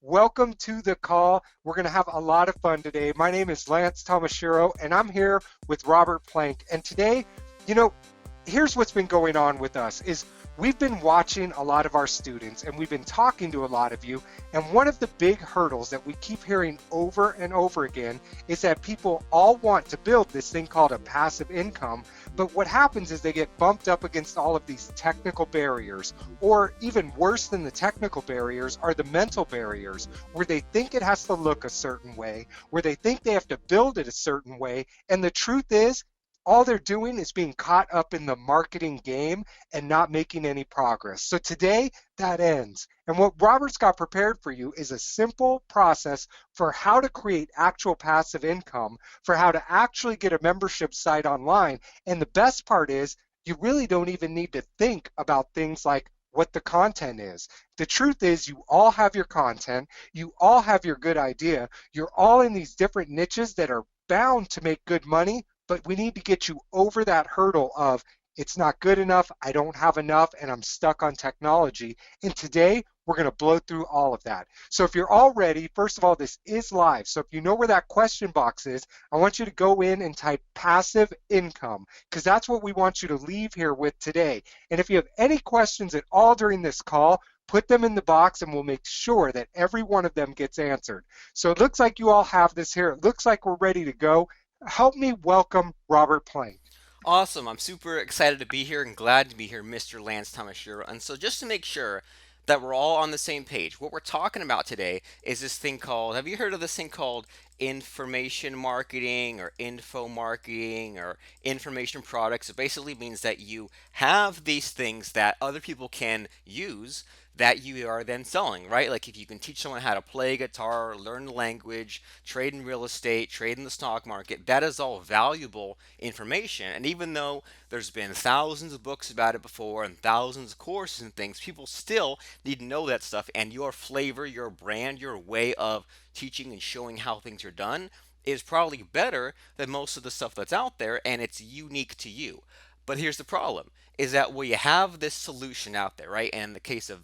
Welcome to the call. We're going to have a lot of fun today. My name is Lance Tomashiro, and I'm here with Robert Plank. And today, you know, here's what's been going on with us is we've been watching a lot of our students and we've been talking to a lot of you, and one of the big hurdles that we keep hearing over and over again is that people all want to build this thing called a passive income, but what happens is they get bumped up against all of these technical barriers, or even worse than the technical barriers are the mental barriers, where they think it has to look a certain way, where they think they have to build it a certain way, and the truth is all they're doing is being caught up in the marketing game and not making any progress. So today that ends. And what Robert's got prepared for you is a simple process for how to create actual passive income, for how to actually get a membership site online. And the best part is you really don't even need to think about things like what the content is. The truth is you all have your content, you all have your good idea, you're all in these different niches that are bound to make good money, but we need to get you over that hurdle of it's not good enough, I don't have enough, and I'm stuck on technology. And today, we're going to blow through all of that. So if you're all ready, first of all, this is live. So if you know where that question box is, I want you to go in and type passive income, because that's what we want you to leave here with today. And if you have any questions at all during this call, put them in the box and we'll make sure that every one of them gets answered. So it looks like you all have this here. It looks like we're ready to go. Help me welcome Robert Plank. Awesome. I'm super excited to be here and glad to be here, Mr. Lance Tamashiro. And so, just to make sure that we're all on the same page, what we're talking about today is this thing called, have you heard of this thing called information marketing or info marketing or information products? It basically means that you have these things that other people can use that you are then selling, right? Like if you can teach someone how to play guitar, learn the language, trade in real estate, trade in the stock market, that is all valuable information. And even though there's been thousands of books about it before and thousands of courses and things, people still need to know that stuff. And your flavor, your brand, your way of teaching and showing how things are done is probably better than most of the stuff that's out there, and it's unique to you. But here's the problem is that we have this solution out there, right? And in the case of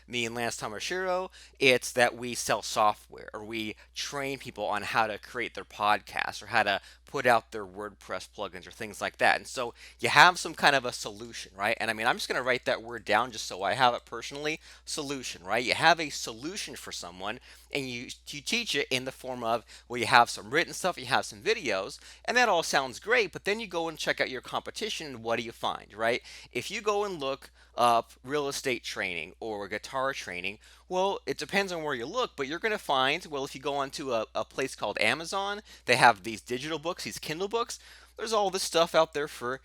me and Lance Tamashiro, it's that we sell software or we train people on how to create their podcast or how to put out their WordPress plugins or things like that. And so you have some kind of a solution, right? And I mean, I'm just going to write that word down just so I have it personally. Solution, right? You have a solution for someone and you teach it in the form of, well, you have some written stuff, you have some videos, and that all sounds great, but then you go and check out your competition and what do you find, right? If you go and look up real estate training or guitar training, well, it depends on where you look, but you're going to find, well, if you go onto a place called Amazon, they have these digital books, these Kindle books. There's all this stuff out there for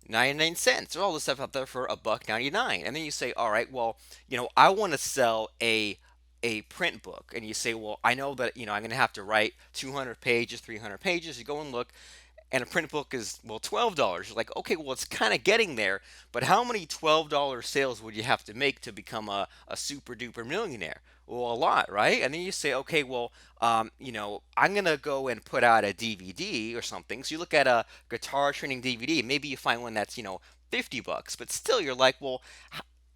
99 cents. There's all this stuff out there for a buck 99. And then you say, all right, well, I want to sell a print book. And you say, well, I know that, I'm going to have to write 200 pages, 300 pages. You go and look, and a print book is, well, $12. You're like, okay, well, it's kind of getting there, but how many $12 sales would you have to make to become a super duper millionaire? Well, a lot, right? And then you say, okay, well, I'm going to go and put out a DVD or something. So you look at a guitar training DVD, maybe you find one that's, $50, but still you're like, well,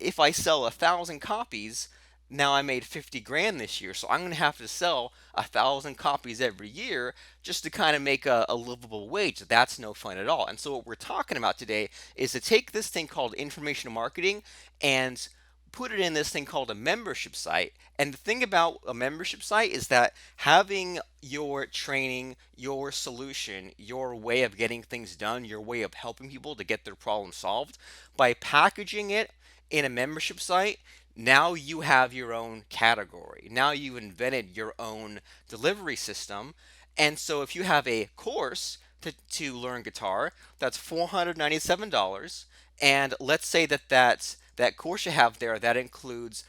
if I sell 1,000 copies, now I made 50 grand this year, so I'm going to have to sell 1,000 copies every year just to kind of make a livable wage. That's no fun at all. And so what we're talking about today is to take this thing called information marketing and put it in this thing called a membership site. And the thing about a membership site is that having your training, your solution, your way of getting things done, your way of helping people to get their problem solved, by packaging it in a membership site, now you have your own category. Now you've invented your own delivery system. And so if you have a course to learn guitar, that's $497. And let's say that course you have there that includes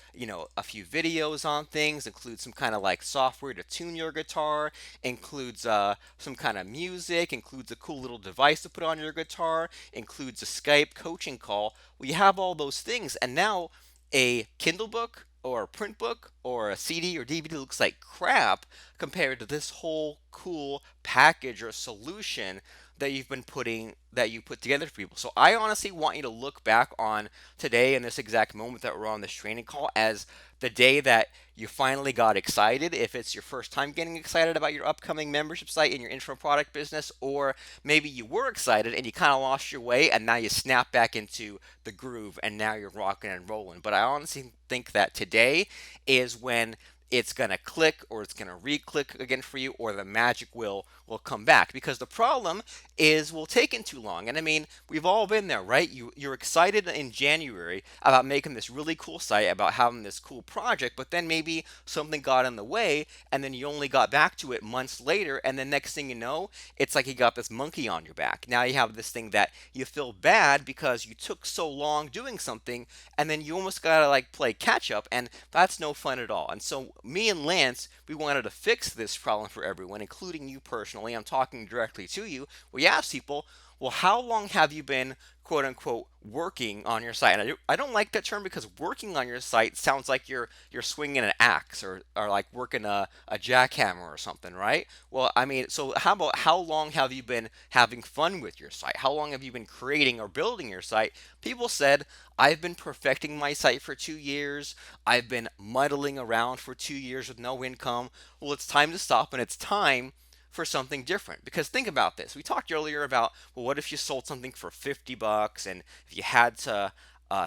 a few videos on things, includes some kind of like software to tune your guitar, includes some kind of music, includes a cool little device to put on your guitar, includes a Skype coaching call. Well, you have all those things, and now a Kindle book or a print book or a CD or DVD looks like crap compared to this whole cool package or solution that you put together for people. So I honestly want you to look back on today and this exact moment that we're on this training call as the day that you finally got excited if it's your first time getting excited about your upcoming membership site in your intro product business, or maybe you were excited and you kind of lost your way and now you snap back into the groove and now you're rocking and rolling. But I honestly think that today is when it's going to click or it's going to re-click again for you, or the magic will come back, because the problem is we'll taking too long. And I mean, we've all been there, right? You're excited in January about making this really cool site, about having this cool project, but then maybe something got in the way and then you only got back to it months later, and then next thing you know, it's like you got this monkey on your back. Now you have this thing that you feel bad because you took so long doing something, and then you almost gotta like play catch up, and that's no fun at all. And so me and Lance, we wanted to fix this problem for everyone, including you personally. I'm talking directly to you. We asked people, well, how long have you been quote unquote working on your site? And I don't like that term, because working on your site sounds like you're swinging an axe, or like working a jackhammer or something, right? Well, I mean, so how about how long have you been having fun with your site? How long have you been creating or building your site? People said, I've been perfecting my site for 2 years. I've been muddling around for 2 years with no income. Well, it's time to stop, and it's time for something different. Because think about this. We talked earlier about, well, what if you sold something for $50, and if you had to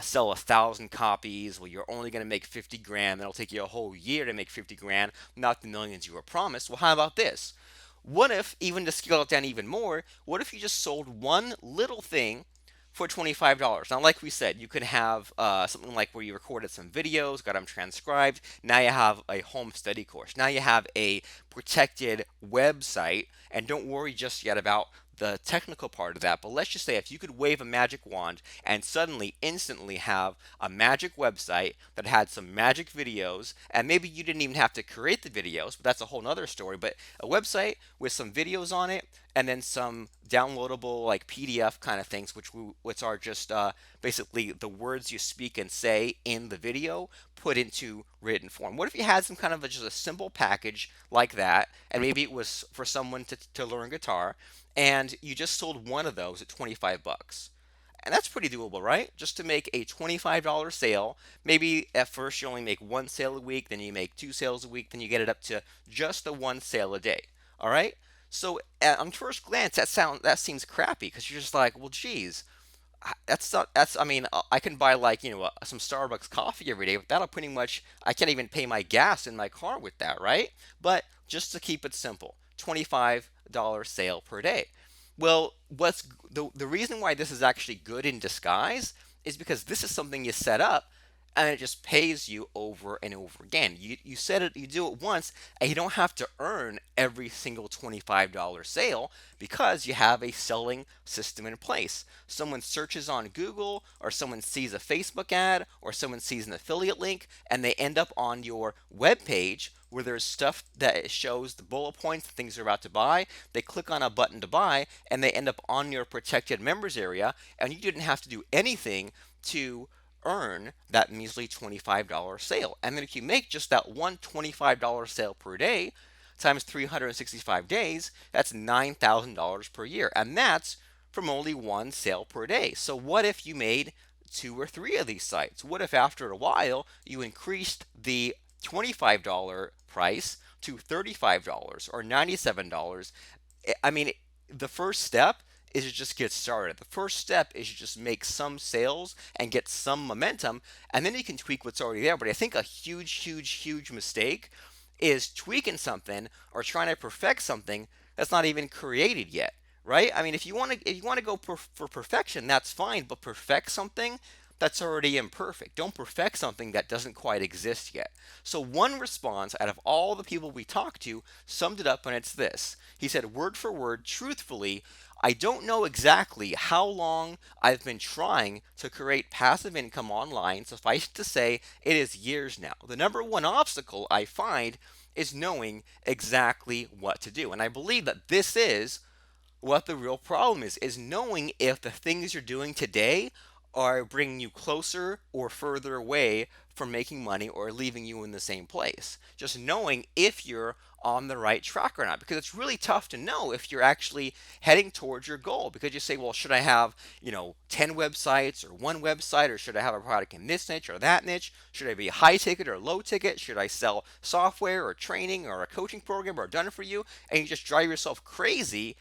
sell 1,000 copies, well, you're only going to make 50 grand. That'll take you a whole year to make 50 grand, not the millions you were promised. Well, how about this? What if, even to scale it down even more, what if you just sold one little thing for $25? Now, like we said, you could have something like where you recorded some videos, got them transcribed. Now you have a home study course. Now you have a protected website. And don't worry just yet about the technical part of that. But let's just say if you could wave a magic wand and suddenly, instantly have a magic website that had some magic videos, and maybe you didn't even have to create the videos, but that's a whole nother story. But a website with some videos on it, and then some downloadable like PDF kind of things, which are just basically the words you speak and say in the video put into written form. What if you had some kind of just a simple package like that, and maybe it was for someone to learn guitar, and you just sold one of those at 25 bucks? And that's pretty doable, right? Just to make a $25 sale. Maybe at first you only make one sale a week, then you make two sales a week, then you get it up to just the one sale a day. All right? So on first glance, that seems crappy, because you're just like, well, geez, that's not that's I mean, I can buy like some Starbucks coffee every day, but that'll pretty much, I can't even pay my gas in my car with that, right? But just to keep it simple, $25 sale per day. Well, what's the reason why this is actually good in disguise is because this is something you set up, and it just pays you over and over again. You set it, you do it once, and you don't have to earn every single $25 sale, because you have a selling system in place. Someone searches on Google, or someone sees a Facebook ad, or someone sees an affiliate link, and they end up on your web page where there's stuff that shows the bullet points, the things they're about to buy. They click on a button to buy, and they end up on your protected members area, and you didn't have to do anything to earn that measly $25 sale. And then if you make just that one $25 sale per day times 365 days, that's $9,000 per year. And that's from only one sale per day. So what if you made two or three of these sites? What if after a while you increased the $25 price to $35 or $97? I mean, the first step is to just get started. The first step is to just make some sales and get some momentum, and then you can tweak what's already there. But I think a huge, huge, huge mistake is tweaking something or trying to perfect something that's not even created yet, right? I mean, if you want to go for perfection, that's fine, but perfect something that's already imperfect. Don't perfect something that doesn't quite exist yet. So one response out of all the people we talked to summed it up, and it's this. He said, word for word, truthfully, I don't know exactly how long I've been trying to create passive income online. Suffice to say, it is years now. The number one obstacle I find is knowing exactly what to do. And I believe that this is what the real problem is knowing if the things you're doing today are bringing you closer or further away from making money or leaving you in the same place. Just knowing if you're on the right track or not, because it's really tough to know if you're actually heading towards your goal, because you say, well, should I have 10 websites or one website, or should I have a product in this niche or that niche? Should I be high ticket or low ticket? Should I sell software or training or a coaching program or done it for you? And you just drive yourself crazy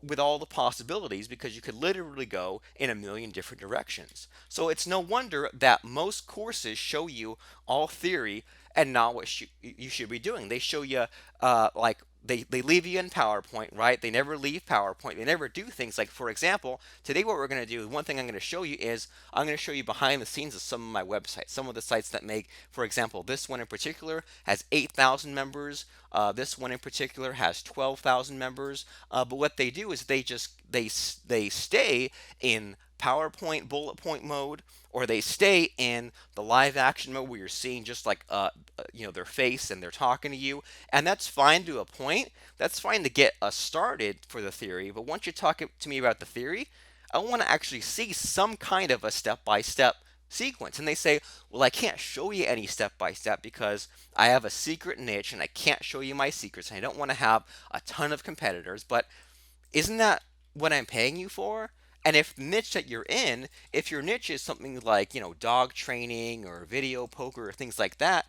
with all the possibilities, because you could literally go in a million different directions. So it's no wonder that most courses show you all theory and not what you should be doing. They show you like they leave you in PowerPoint, right? They never leave PowerPoint. They never do things like, for example, today what we're going to do, one thing I'm going to show you is I'm going to show you behind the scenes of some of my websites, some of the sites that make, for example, this one in particular has 8,000 members. This one in particular has 12,000 members. But what they do is they stay in PowerPoint bullet point mode, or they stay in the live action mode where you're seeing just like their face and they're talking to you, and that's fine to a point. That's fine to get us started for the theory. But once you talk to me about the theory, I want to actually see some kind of a step by step sequence. And they say, well, I can't show you any step by step because I have a secret niche and I can't show you my secrets and I don't want to have a ton of competitors. But isn't that what I'm paying you for? And if the niche that you're in, if your niche is something like, dog training or video poker or things like that,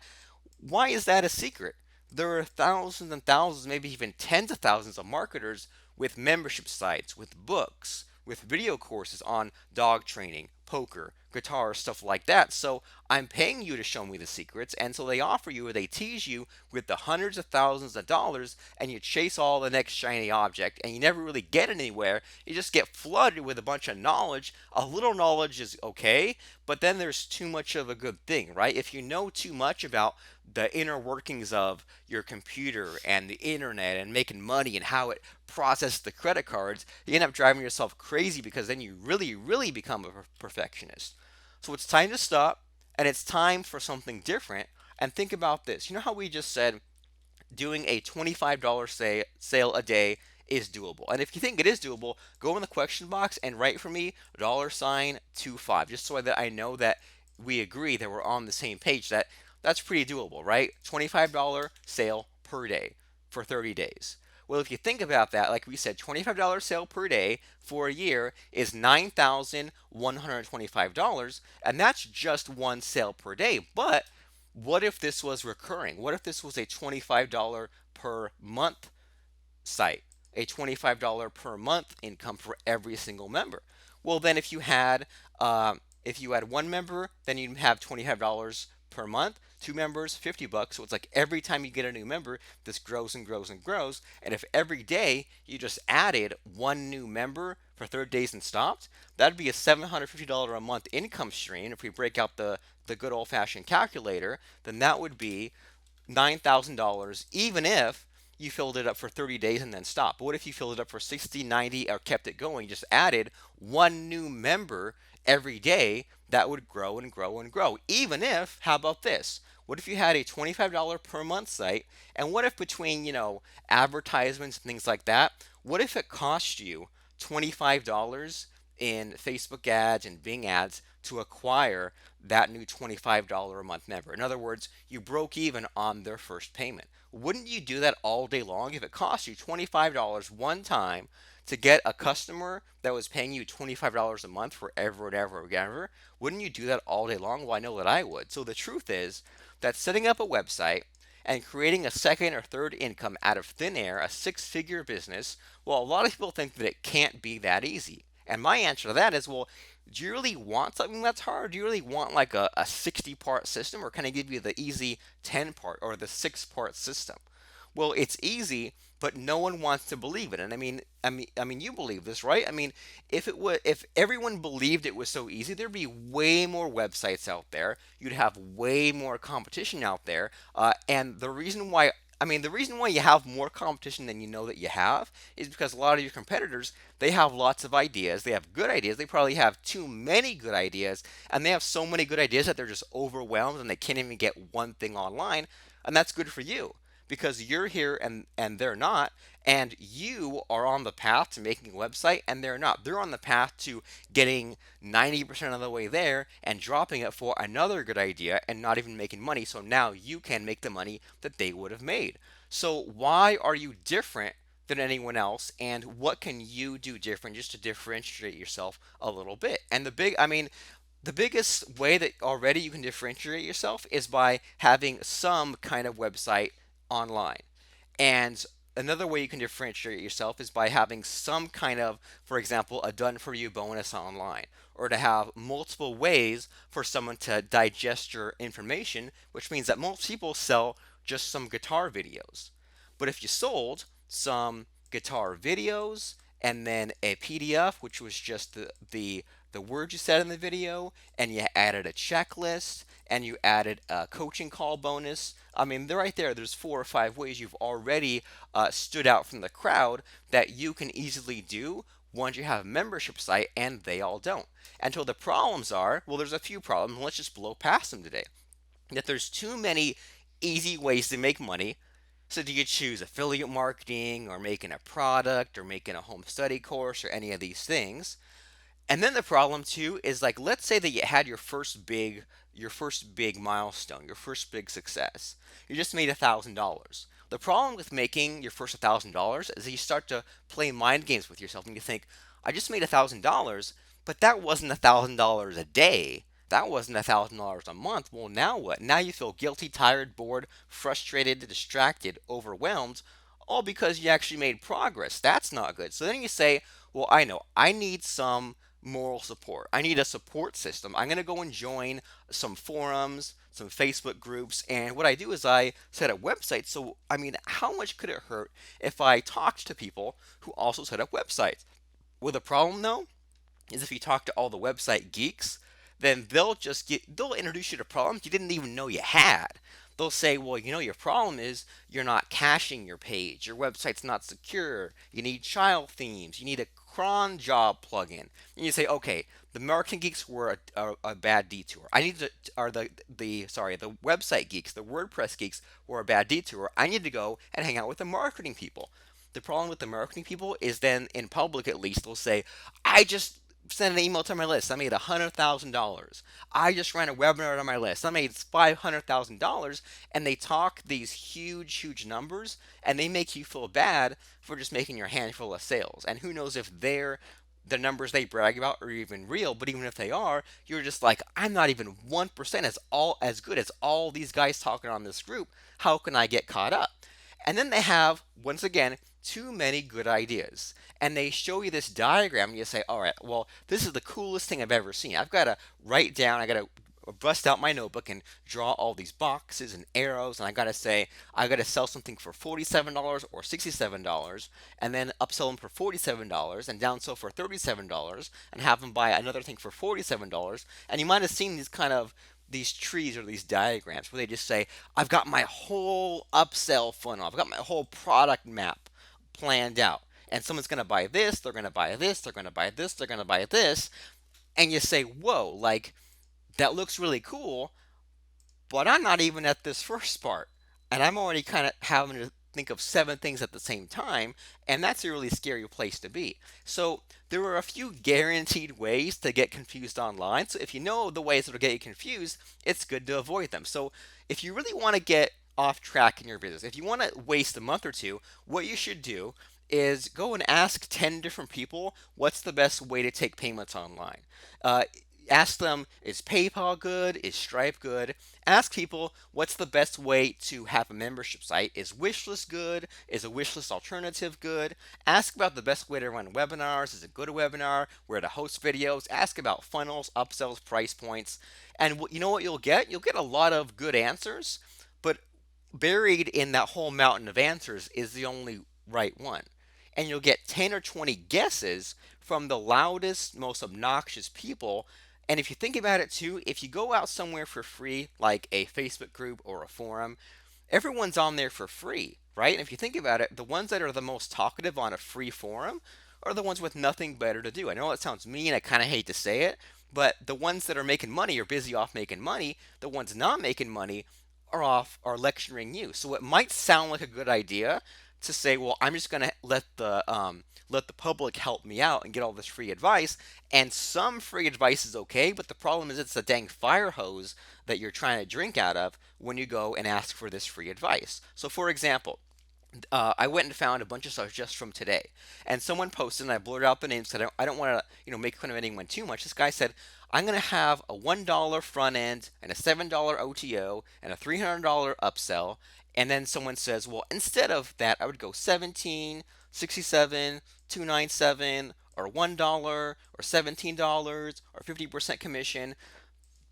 why is that a secret? There are thousands and thousands, maybe even tens of thousands of marketers with membership sites, with books, with video courses on dog training, poker, guitar, stuff like that. So I'm paying you to show me the secrets, and so they offer you or they tease you with the hundreds of thousands of dollars, and you chase all the next shiny object, and you never really get anywhere. You just get flooded with a bunch of knowledge. A little knowledge is okay, but then there's too much of a good thing, right? If you know too much about the inner workings of your computer and the internet and making money and how it processes the credit cards, you end up driving yourself crazy, because then you really, really become a perfectionist. So it's time to stop, and it's time for something different. And think about this. You know how we just said doing a $25 sale a day is doable. And if you think it is doable, go in the question box and write for me $25, just so that I know that we agree that we're on the same page, that that's pretty doable, right? $25 sale per day for 30 days. Well, if you think about that, like we said, $25 sale per day for a year is $9,125, and that's just one sale per day. But what if this was recurring? What if this was a $25 per month site, a $25 per month income for every single member? Well, then if you had one member, then you'd have $25 per month. Two members, $50. So it's like every time you get a new member, this grows and grows and grows. And if every day you just added one new member for 30 days and stopped, that'd be a $750 a month income stream. If we break out the good old fashioned calculator, then that would be $9,000, even if you filled it up for 30 days and then stopped. But what if you filled it up for 60, 90, or kept it going, just added one new member every day? That would grow and grow and grow. Even if, how about this? What if you had a $25 per month site? And what if between, advertisements and things like that, what if it cost you $25 in Facebook ads and Bing ads to acquire that new $25 a month member? In other words, you broke even on their first payment. Wouldn't you do that all day long? If it cost you $25 one time to get a customer that was paying you $25 a month forever and ever and ever, wouldn't you do that all day long? Well, I know that I would. So the truth is that setting up a website and creating a second or third income out of thin air, a six-figure business, well, a lot of people think that it can't be that easy. And my answer to that is, well, do you really want something that's hard? Do you really want like a 60-part system, or can I give you the easy 10-part or the 6-part system? Well, it's easy, but no one wants to believe it. And I mean, you believe this, right? I mean, if everyone believed it was so easy, there'd be way more websites out there. You'd have way more competition out there. And the reason why you have more competition than you know that you have is because a lot of your competitors, they have lots of ideas. They have good ideas. They probably have too many good ideas, and they have so many good ideas that they're just overwhelmed and they can't even get one thing online. And that's good for you, because you're here and they're not, and you are on the path to making a website and they're not. They're on the path to getting 90% of the way there and dropping it for another good idea and not even making money. So now you can make the money that they would have made. So why are you different than anyone else, and what can you do different just to differentiate yourself a little bit? And the biggest way that already you can differentiate yourself is by having some kind of website online. And another way you can differentiate yourself is by having some kind of, for example, a done for you bonus online, or to have multiple ways for someone to digest your information, which means that most people sell just some guitar videos. But if you sold some guitar videos and then a PDF, which was just the words you said in the video, and you added a checklist, and you added a coaching call bonus. I mean, they're right there. There's 4 or 5 ways you've already stood out from the crowd that you can easily do once you have a membership site, and they all don't. Until the problems are, well, there's a few problems. Let's just blow past them today. That there's too many easy ways to make money. So do you choose affiliate marketing or making a product or making a home study course or any of these things? And then the problem too is, like, let's say that you had your first big milestone, your first big success. You just made $1,000. The problem with making your first $1,000 is that you start to play mind games with yourself and you think, I just made $1,000, but that wasn't $1,000 a day. That wasn't $1,000 a month. Well, now what? Now you feel guilty, tired, bored, frustrated, distracted, overwhelmed, all because you actually made progress. That's not good. So then you say, well, I know I need some moral support. I need a support system. I'm going to go and join some forums, some Facebook groups, and what I do is I set up websites. So, I mean, how much could it hurt if I talked to people who also set up websites? Well, the problem though is if you talk to all the website geeks, then they'll introduce you to problems you didn't even know you had. They'll say, well, your problem is you're not caching your page, your website's not secure, you need child themes, you need a cron job plugin. And you say, okay, the marketing geeks were a bad detour. I need to, or the website geeks, the WordPress geeks were a bad detour. I need to go and hang out with the marketing people. The problem with the marketing people is then in public, at least, they'll say, I just sent an email to my list. I made $100,000. I just ran a webinar on my list. I made $500,000. And they talk these huge, huge numbers, and they make you feel bad for just making your handful of sales. And who knows if the numbers they brag about are even real, but even if they are, you're just like, I'm not even 1% as good as all these guys talking on this group. How can I get caught up? And then they have, once again, too many good ideas. And they show you this diagram, and you say, all right, well, this is the coolest thing I've ever seen. I've got to write down, I got to bust out my notebook and draw all these boxes and arrows, and I got to say, I got to sell something for $47 or $67, and then upsell them for $47 and downsell for $37 and have them buy another thing for $47. And you might have seen these trees or these diagrams where they just say, I've got my whole upsell funnel, I've got my whole product map planned out. And someone's going to buy this, they're going to buy this, they're going to buy this, they're going to buy this. And you say, whoa, like, that looks really cool, but I'm not even at this first part. And I'm already kind of having to think of 7 things at the same time, and that's a really scary place to be. So there are a few guaranteed ways to get confused online. So if you know the ways that will get you confused, it's good to avoid them. So if you really want to get off track in your business, if you want to waste a month or two, what you should do is go and ask 10 different people what's the best way to take payments online. Uh, Ask them, is PayPal good? Is Stripe good? Ask people, what's the best way to have a membership site? Is Wishlist good? Is a Wishlist alternative good? Ask about the best way to run webinars. Is it good a webinar? Where to host videos? Ask about funnels, upsells, price points. And you know what you'll get? You'll get a lot of good answers, but buried in that whole mountain of answers is the only right one. And you'll get 10 or 20 guesses from the loudest, most obnoxious people. And if you think about it too, if you go out somewhere for free, like a Facebook group or a forum, everyone's on there for free, right? And if you think about it, the ones that are the most talkative on a free forum are the ones with nothing better to do. I know it sounds mean, I kind of hate to say it, but the ones that are making money are busy off making money. The ones not making money are lecturing you. So it might sound like a good idea to say, well, I'm just going to let the public help me out and get all this free advice. And some free advice is okay, but the problem is it's a dang fire hose that you're trying to drink out of when you go and ask for this free advice. So, for example, I went and found a bunch of stuff just from today, and someone posted, and I blurred out the names because I don't want to make fun of anyone too much. This guy said, "I'm going to have a $1 front end and a $7 OTO and a $300 upsell," and then someone says, "Well, instead of that, I would go 17, 67, 297, or $1, or $17, or 50% commission."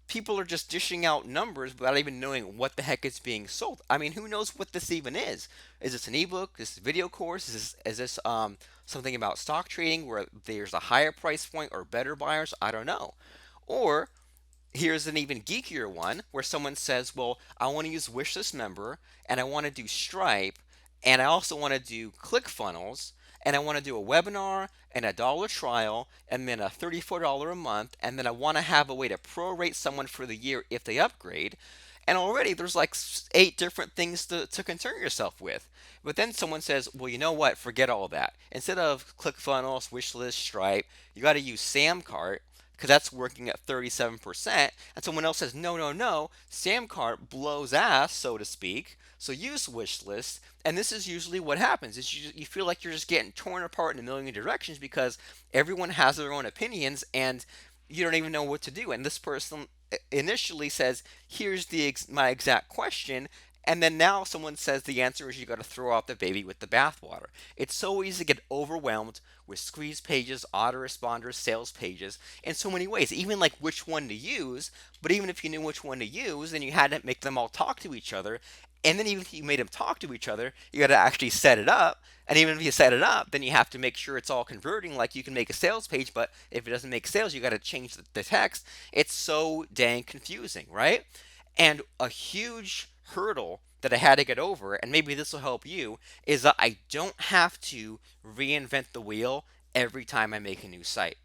People are just dishing out numbers without even knowing what the heck is being sold. I mean, who knows what this even is? Is this an ebook? Is this a video course? Is this something about stock trading where there's a higher price point or better buyers? I don't know. Or here's an even geekier one where someone says, well, I want to use Wishlist Member and I want to do Stripe and I also want to do ClickFunnels and I want to do a webinar and a dollar trial and then a $34 a month and then I want to have a way to prorate someone for the year if they upgrade. And already there's like 8 different things to concern yourself with. But then someone says, well, you know what? Forget all that. Instead of ClickFunnels, Wishlist, Stripe, you got to use Samcart because that's working at 37%. And someone else says, no, no, no, Samcart blows ass, so to speak. So use Wishlist. And this is usually what happens is you feel like you're just getting torn apart in a million directions because everyone has their own opinions and you don't even know what to do. And this person initially says, here's my exact question. And then now someone says the answer is you got to throw out the baby with the bathwater. It's so easy to get overwhelmed with squeeze pages, autoresponders, sales pages in so many ways, even like which one to use. But even if you knew which one to use, then you had to make them all talk to each other. And then even if you made them talk to each other, you got to actually set it up. And even if you set it up, then you have to make sure it's all converting. Like you can make a sales page, but if it doesn't make sales, you got to change the text. It's so dang confusing, right? And a huge hurdle that I had to get over, and maybe this will help you, is that I don't have to reinvent the wheel every time I make a new site.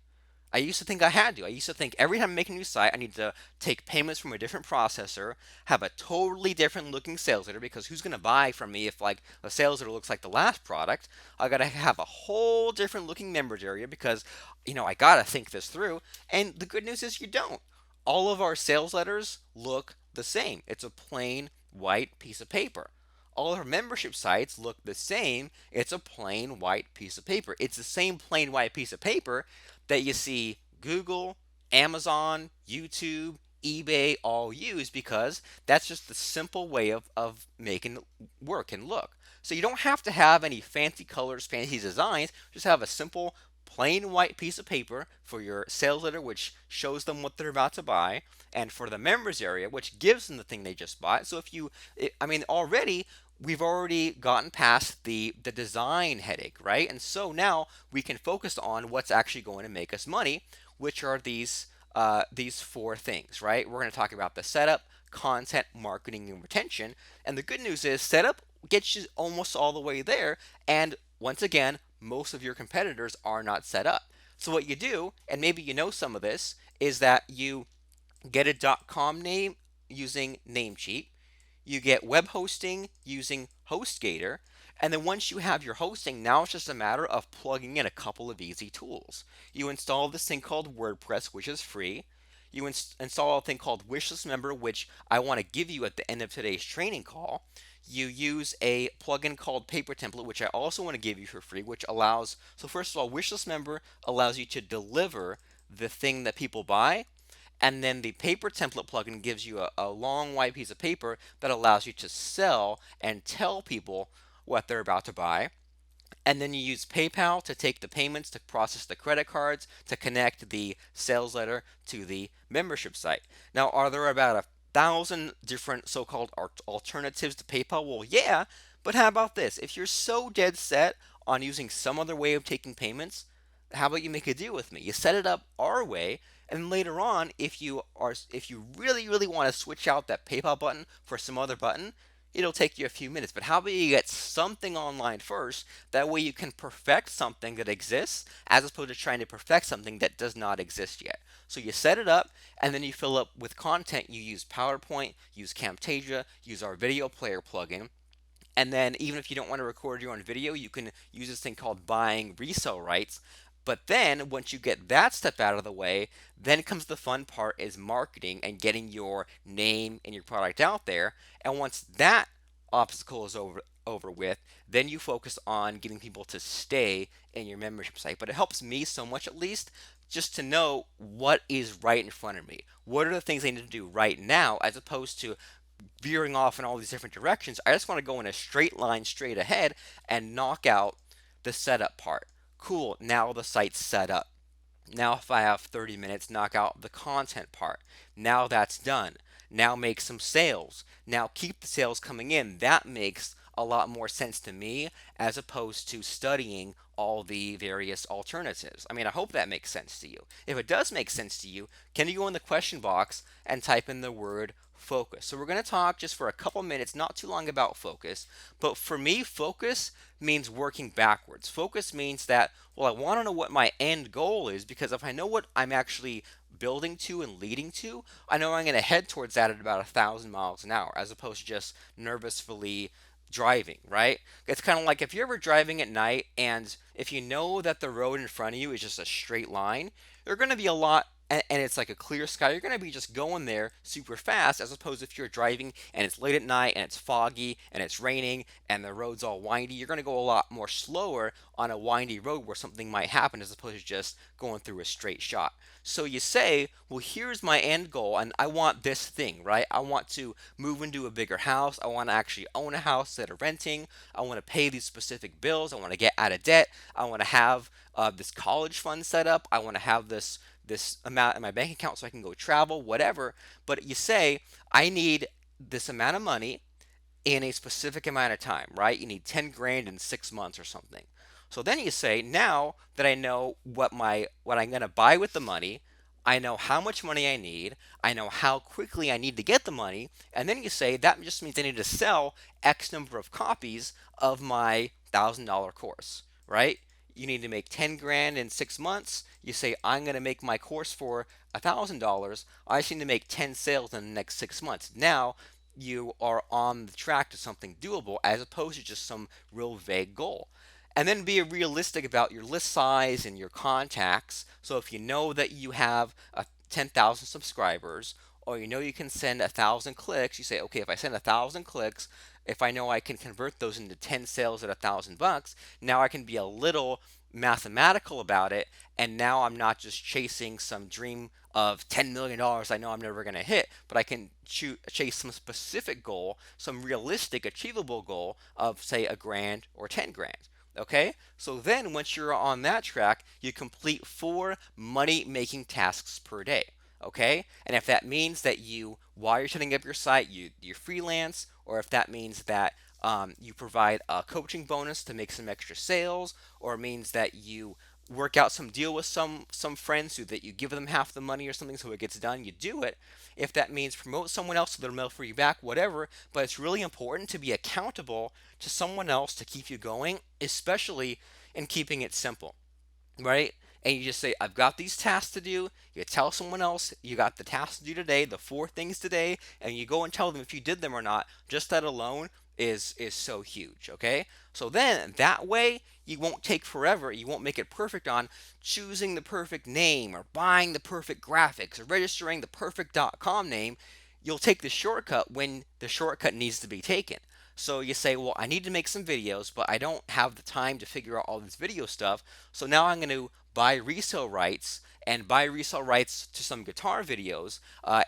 I used to think I had to. I used to think every time I make a new site, I need to take payments from a different processor, have a totally different looking sales letter because who's going to buy from me if like a sales letter looks like the last product? I got to have a whole different looking members area because I got to think this through. And the good news is you don't. All of our sales letters look the same. It's a plain white piece of paper. All of our membership sites look the same. It's a plain white piece of paper. It's the same plain white piece of paper that you see Google, Amazon, YouTube, eBay all use because that's just the simple way of making it work and look. So you don't have to have any fancy colors, fancy designs. Just have a simple plain white piece of paper for your sales letter, which shows them what they're about to buy, and for the members area, which gives them the thing they just bought. So if you, I mean, already we've already gotten past the design headache, right? And so now we can focus on what's actually going to make us money, which are these 4 things, right? We're going to talk about the setup, content, marketing, and retention. And the good news is setup gets you almost all the way there. And once again, most of your competitors are not set up. So what you do, and maybe you know some of this, is that you get a .com name using Namecheap. You get web hosting using HostGator. And then once you have your hosting, now it's just a matter of plugging in a couple of easy tools. You install this thing called WordPress, which is free. You install a thing called Wishlist Member, which I want to give you at the end of today's training call. You use a plugin called Paper Template, which I also want to give you for free, which allows, so first of all, Wishlist Member allows you to deliver the thing that people buy. And then the paper template plugin gives you a long white piece of paper that allows you to sell and tell people what they're about to buy. And then you use PayPal to take the payments, to process the credit cards, to connect the sales letter to the membership site. Now, are there about 1,000 different so-called alternatives to PayPal? Well, yeah, but how about this? If you're so dead set on using some other way of taking payments, how about you make a deal with me? You set it up our way, and later on, if you really really want to switch out that PayPal button for some other button, it'll take you a few minutes. But how about you get something online first? That way you can perfect something that exists as opposed to trying to perfect something that does not exist yet. So you set it up, and then you fill up with content. You use PowerPoint, use Camtasia, use our video player plugin. And then even if you don't want to record your own video, you can use this thing called buying resale rights. But then once you get that step out of the way, then comes the fun part is marketing and getting your name and your product out there. And once that obstacle is over with, then you focus on getting people to stay in your membership site. But it helps me so much, at least, just to know what is right in front of me. What are the things I need to do right now, as opposed to veering off in all these different directions. I just want to go in a straight line straight ahead and knock out the setup part. Cool, now the site's set up. Now, if I have 30 minutes, knock out the content part. Now that's done. Now make some sales. Now keep the sales coming in. That makes a lot more sense to me as opposed to studying all the various alternatives. I mean, I hope that makes sense to you. If it does make sense to you, can you go in the question box and type in the word focus? So we're going to talk just for a couple minutes, not too long, about focus. But for me, focus means working backwards. Focus means that, well, I want to know what my end goal is, because if I know what I'm actually building to and leading to, I know I'm going to head towards that at about 1,000 miles an hour, as opposed to just nervously driving, right? It's kind of like if you're ever driving at night and if you know that the road in front of you is just a straight line, you're going to be a lot, and it's like a clear sky, you're going to be just going there super fast, as opposed if you're driving and it's late at night and it's foggy and it's raining and the road's all windy, you're going to go a lot more slower on a windy road where something might happen, as opposed to just going through a straight shot. So you say, well, here's my end goal, and I want this thing, right? I want to move into a bigger house. I want to actually own a house instead of renting. I want to pay these specific bills. I want to get out of debt. I want to have this college fund set up. I want to have this amount in my bank account so I can go travel, whatever. But you say, I need this amount of money in a specific amount of time, right? You need 10 grand in 6 months or something. So then you say, now that I know what I'm going to buy with the money, I know how much money I need, I know how quickly I need to get the money, and then you say that just means I need to sell X number of copies of my $1,000 course, right? You need to make 10 grand in 6 months. You say, I'm going to make my course for $1,000. I just need to make 10 sales in the next 6 months. Now you are on the track to something doable, as opposed to just some real vague goal. And then be realistic about your list size and your contacts. So if you know that you have 10,000 subscribers, or you know you can send 1,000 clicks, you say, okay, if I send 1,000 clicks, if I know I can convert those into 10 sales at $1,000, now I can be a little mathematical about it, and now I'm not just chasing some dream of $10 million I know I'm never going to hit, but I can chase some specific goal, some realistic, achievable goal of, say, a grand or 10 grand. Okay, so then once you're on that track, you complete 4 money making tasks per day. Okay, and if that means that you, while you're setting up your site, you freelance, or if that means that you provide a coaching bonus to make some extra sales, or it means that you work out some deal with some friends so that you give them half the money or something so it gets done, you do it. If that means promote someone else so they'll mail for you back, whatever. But it's really important to be accountable to someone else to keep you going, especially in keeping it simple, right? And you just say, I've got these tasks to do. You tell someone else you got the tasks to do today, the 4 things today, and you go and tell them if you did them or not. Just that alone is so huge, okay? So then that way you won't take forever. You won't make it perfect on choosing the perfect name or buying the perfect graphics or registering the perfect .com name. You'll take the shortcut when the shortcut needs to be taken. So you say, well, I need to make some videos, but I don't have the time to figure out all this video stuff. So now I'm going to buy resale rights and buy resale rights to some guitar videos.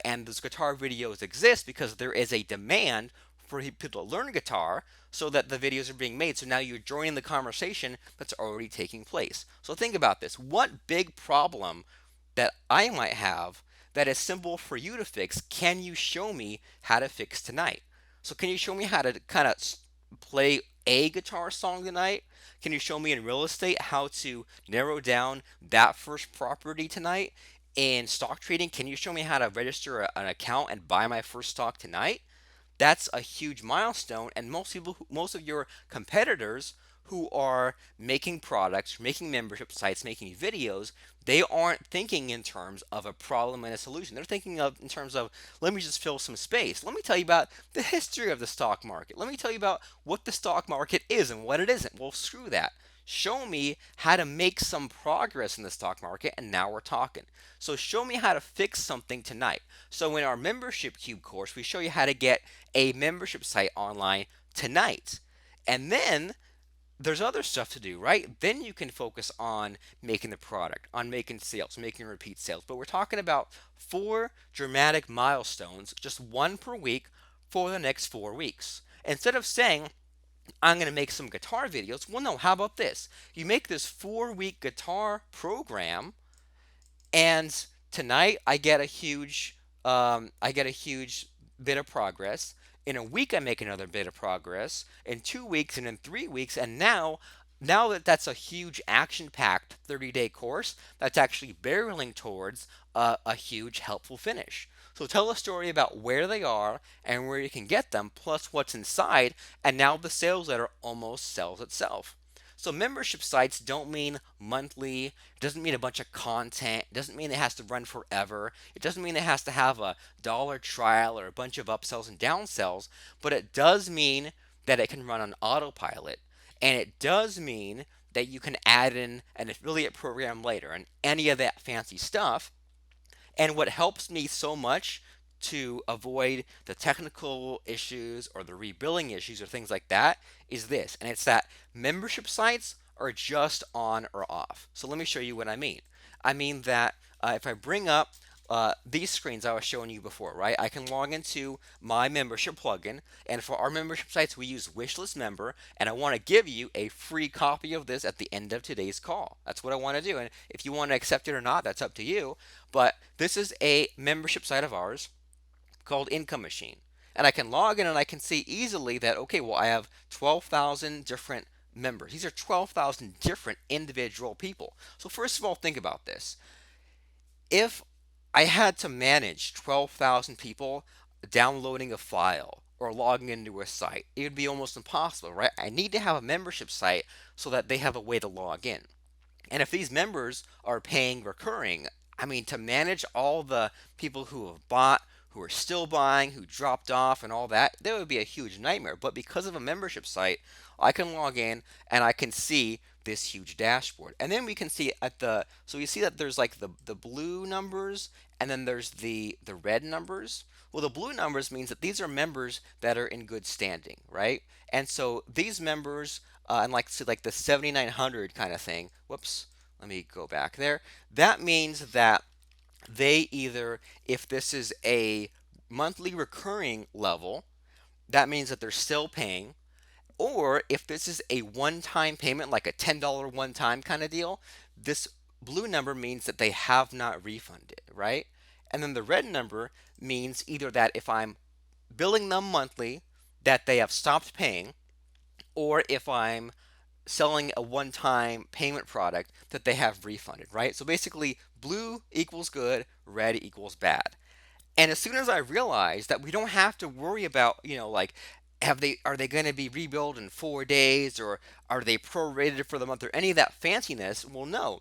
And those guitar videos exist because there is a demand for people to learn guitar, so that the videos are being made. So now you're joining the conversation that's already taking place. So think about this. What big problem that I might have that is simple for you to fix can you show me how to fix tonight? So can you show me how to kind of play a guitar song tonight? Can you show me in real estate how to narrow down that first property tonight? In stock trading, can you show me how to register an account and buy my first stock tonight? That's a huge milestone, and most of your competitors who are making products, making membership sites, making videos, they aren't thinking in terms of a problem and a solution. They're thinking of in terms of, let me just fill some space. Let me tell you about the history of the stock market. Let me tell you about what the stock market is and what it isn't. Well, screw that. Show me how to make some progress in the stock market, and now we're talking. So show me how to fix something tonight. So in our membership cube course, we show you how to get a membership site online tonight. And then there's other stuff to do, right? Then you can focus on making the product, on making sales, making repeat sales. But we're talking about 4 dramatic milestones, just one per week for the next 4 weeks. Instead of saying, I'm going to make some guitar videos, well, no, how about this? You make this 4 week guitar program, and tonight I get a huge bit of progress. In a week, I make another bit of progress. In 2 weeks, and in 3 weeks, and now that that's a huge action-packed 30-day course, that's actually barreling towards a huge helpful finish. So tell a story about where they are and where you can get them, plus what's inside, and now the sales letter almost sells itself. So membership sites don't mean monthly, it doesn't mean a bunch of content, it doesn't mean it has to run forever, it doesn't mean it has to have a dollar trial or a bunch of upsells and downsells, but it does mean that it can run on autopilot, and it does mean that you can add in an affiliate program later and any of that fancy stuff. And what helps me so much to avoid the technical issues or the rebilling issues or things like that is this, and it's that membership sites are just on or off. So let me show you what I mean. I mean that if I bring up these screens I was showing you before, right? I can log into my membership plugin, and for our membership sites, we use Wishlist Member, and I want to give you a free copy of this at the end of today's call. That's what I want to do, and if you want to accept it or not, that's up to you. But this is a membership site of ours called Income Machine, and I can log in and I can see easily that okay, well, I have 12,000 different members. These are 12,000 different individual people. So first of all, think about this. If I had to manage 12,000 people downloading a file or logging into a site, it would be almost impossible, right? I need to have a membership site so that they have a way to log in. And if these members are paying recurring, I mean, to manage all the people who have bought, who are still buying, who dropped off, and all that, that would be a huge nightmare. But because of a membership site, I can log in and I can see this huge dashboard. And then we can see at the, so you see that there's like the blue numbers and then there's the red numbers. Well, the blue numbers means that these are members that are in good standing, right? And so these members, and like so like the 7,900 kind of thing. Whoops, let me go back there. That means that they either, if this is a monthly recurring level, that means that they're still paying, or if this is a one-time payment, like a $10 one-time kind of deal, this blue number means that they have not refunded, right? And then the red number means either that if I'm billing them monthly, that they have stopped paying, or if I'm selling a one-time payment product, that they have refunded, right? So basically, blue equals good, red equals bad. And as soon as I realized that we don't have to worry about, like, are they going to be rebuilt in 4 days, or are they prorated for the month, or any of that fanciness? Well, no.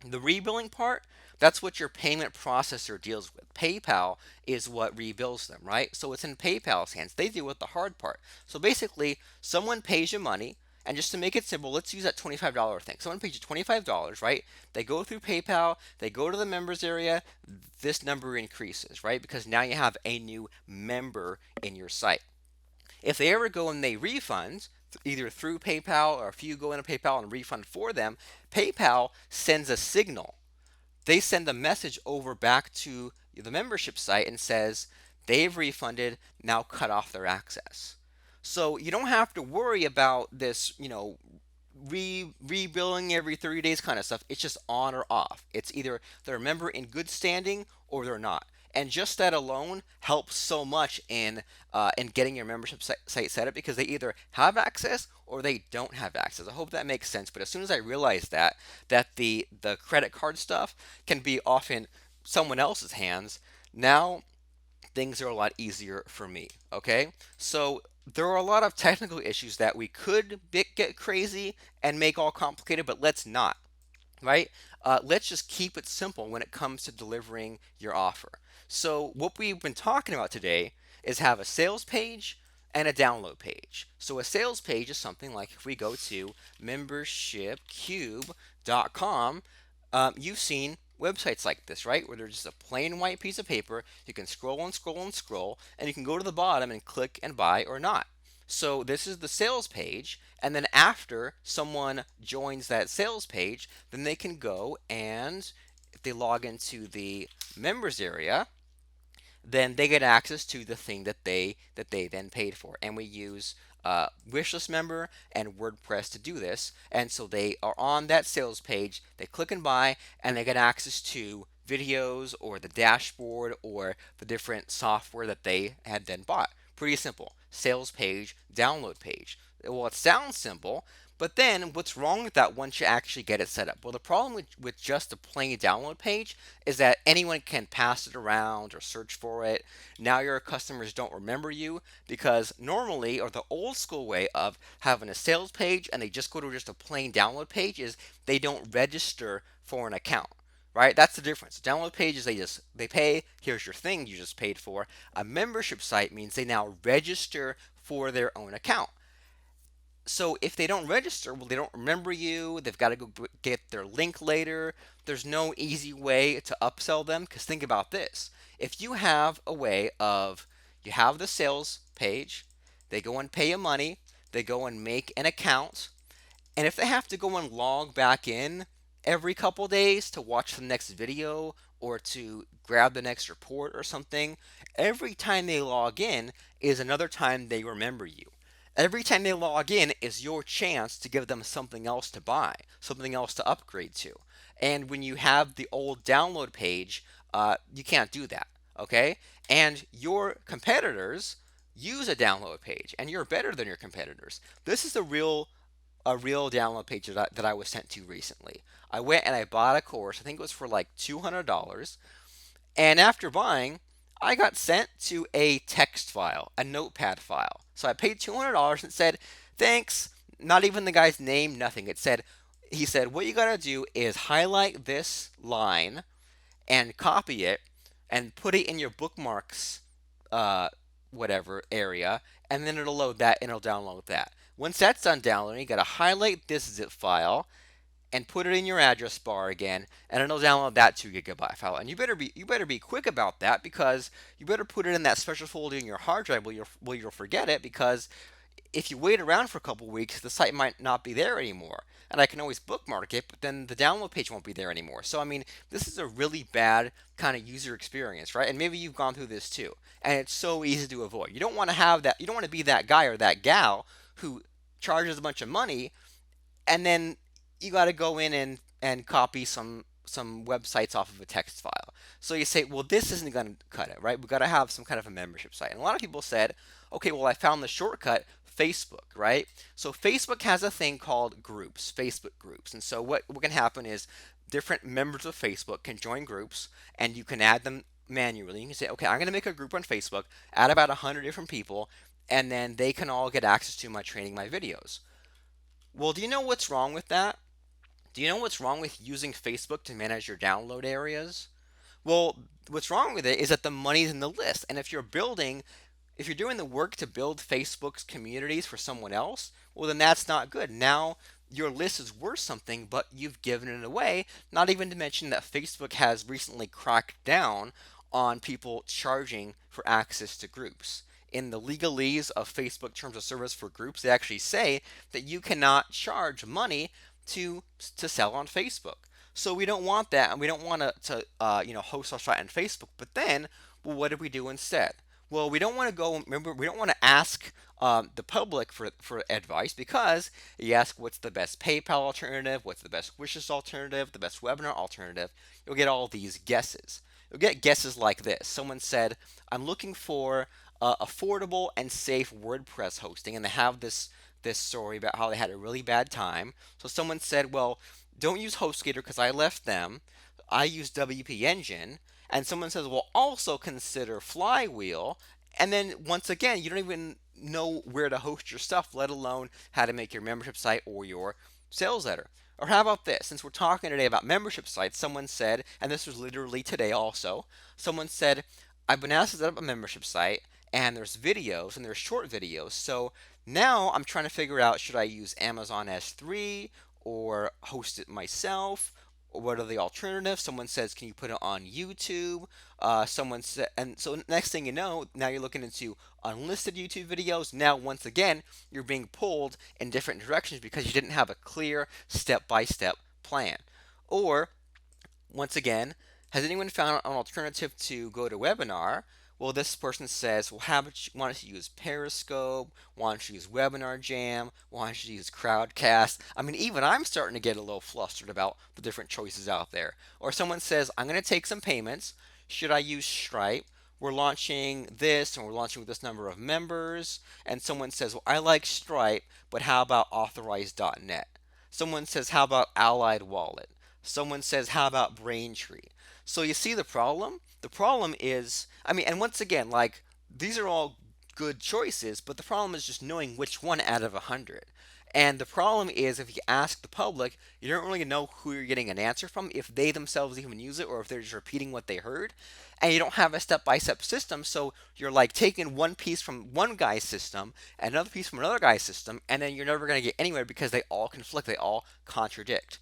The rebilling part, that's what your payment processor deals with. PayPal is what rebills them, right? So it's in PayPal's hands. They deal with the hard part. So basically, someone pays you money, and just to make it simple, let's use that $25 thing. Someone pays you $25, right? They go through PayPal, they go to the members area, this number increases, right? Because now you have a new member in your site. If they ever go and they refund, either through PayPal or if you go into PayPal and refund for them, PayPal sends a signal. They send a message over back to the membership site and says they've refunded, now cut off their access. So you don't have to worry about this, rebilling every 30 days kind of stuff. It's just on or off. It's either they're a member in good standing or they're not. And just that alone helps so much in getting your membership site set up, because they either have access or they don't have access. I hope that makes sense. But as soon as I realized that the credit card stuff can be off in someone else's hands, now things are a lot easier for me. Okay, so there are a lot of technical issues that we could get crazy and make all complicated, but let's not, right? Let's just keep it simple when it comes to delivering your offer. So what we've been talking about today is have a sales page and a download page. So a sales page is something like if we go to membershipcube.com, you've seen websites like this, right? Where there's just a plain white piece of paper. You can scroll and scroll and scroll, and you can go to the bottom and click and buy or not. So this is the sales page, and then after someone joins that sales page, then they can go and if they log into the members area, then they get access to the thing that they then paid for. And we use wishlist member and WordPress to do this. And so they are on that sales page, they click and buy, and they get access to videos or the dashboard or the different software that they had then bought. Pretty simple. Sales page, download page. Well, it sounds simple, but then what's wrong with that once you actually get it set up? Well, the problem with just a plain download page is that anyone can pass it around or search for it. Now your customers don't remember you because normally, or the old school way of having a sales page and they just go to just a plain download page is they don't register for an account. Right? That's the difference. Download pages, they pay, here's your thing you just paid for. A membership site means they now register for their own account. So if they don't register, well, they don't remember you. They've got to go get their link later. There's no easy way to upsell them because think about this. If you have a way of you have the sales page, they go and pay you money, they go and make an account, and if they have to go and log back in every couple days to watch the next video or to grab the next report or something, every time they log in is another time they remember you. Every time they log in is your chance to give them something else to buy, something else to upgrade to. And when you have the old download page, you can't do that. Okay? And your competitors use a download page, and you're better than your competitors. This is a real download page that I was sent to recently. I went and I bought a course. I think it was for like $200. And after buying, I got sent to a text file, a notepad file. So I paid $200 and it said, thanks, not even the guy's name, nothing. He said, what you gotta do is highlight this line and copy it and put it in your bookmarks, uh, whatever area, and then it'll load that and it'll download that. Once that's done downloading, you gotta highlight this zip file and put it in your address bar again, and it'll download that 2 GB file. And you better be quick about that because you better put it in that special folder in your hard drive where you'll forget it because if you wait around for a couple weeks, the site might not be there anymore. And I can always bookmark it, but then the download page won't be there anymore. So I mean, this is a really bad kind of user experience, right? And maybe you've gone through this too. And it's so easy to avoid. You don't want to have that. You don't want to be that guy or that gal who charges a bunch of money and then you got to go in and copy some websites off of a text file. So you say, well, this isn't going to cut it, right? We've got to have some kind of a membership site. And a lot of people said, okay, well, I found the shortcut, Facebook, right? So Facebook has a thing called groups, Facebook groups. And so what can happen is different members of Facebook can join groups and you can add them manually. You can say, okay, I'm going to make a group on Facebook, add about 100 different people, and then they can all get access to my training, my videos. Well, do you know what's wrong with that? Do you know what's wrong with using Facebook to manage your download areas? Well, what's wrong with it is that the money's in the list. And if you're doing the work to build Facebook's communities for someone else, well, then that's not good. Now your list is worth something, but you've given it away. Not even to mention that Facebook has recently cracked down on people charging for access to groups. In the legalese of Facebook terms of service for groups, they actually say that you cannot charge money to sell on Facebook. So we don't want that, and we don't want to host our site on Facebook. But then, well, what do we do instead? Well, we don't want to go. Remember, we don't want to ask the public for advice because you ask what's the best PayPal alternative, what's the best wishes alternative, the best webinar alternative. You'll get all these guesses. You'll get guesses like this. Someone said, "I'm looking for affordable and safe WordPress hosting," and they have this story about how they had a really bad time. So someone said, well, don't use HostGator because I left them. I use WP Engine. And someone says, well, also consider Flywheel. And then once again, you don't even know where to host your stuff, let alone how to make your membership site or your sales letter. Or how about this? Since we're talking today about membership sites, someone said, and this was literally today also, someone said, I've been asked to set up a membership site, and there's videos and there's short videos. So now I'm trying to figure out, should I use Amazon S3 or host it myself? What are the alternatives? Someone says, can you put it on YouTube? Someone said, and so next thing you know, now you're looking into unlisted YouTube videos. Now, once again, you're being pulled in different directions because you didn't have a clear step-by-step plan. Or once again, has anyone found an alternative to GoToWebinar? Well, this person says, well, how about why don't you use Periscope? Why don't you use Webinar Jam? Why don't you use Crowdcast? I mean, even I'm starting to get a little flustered about the different choices out there. Or someone says, I'm going to take some payments. Should I use Stripe? We're launching this and we're launching with this number of members. And someone says, well, I like Stripe, but how about Authorize.net? Someone says, how about Allied Wallet? Someone says, how about Braintree? So you see the problem? The problem is, I mean, and once again, like, these are all good choices, but the problem is just knowing which one out of 100. And the problem is, if you ask the public, you don't really know who you're getting an answer from, if they themselves even use it, or if they're just repeating what they heard. And you don't have a step by step system, so you're like taking one piece from one guy's system and another piece from another guy's system, and then you're never going to get anywhere because they all conflict, they all contradict.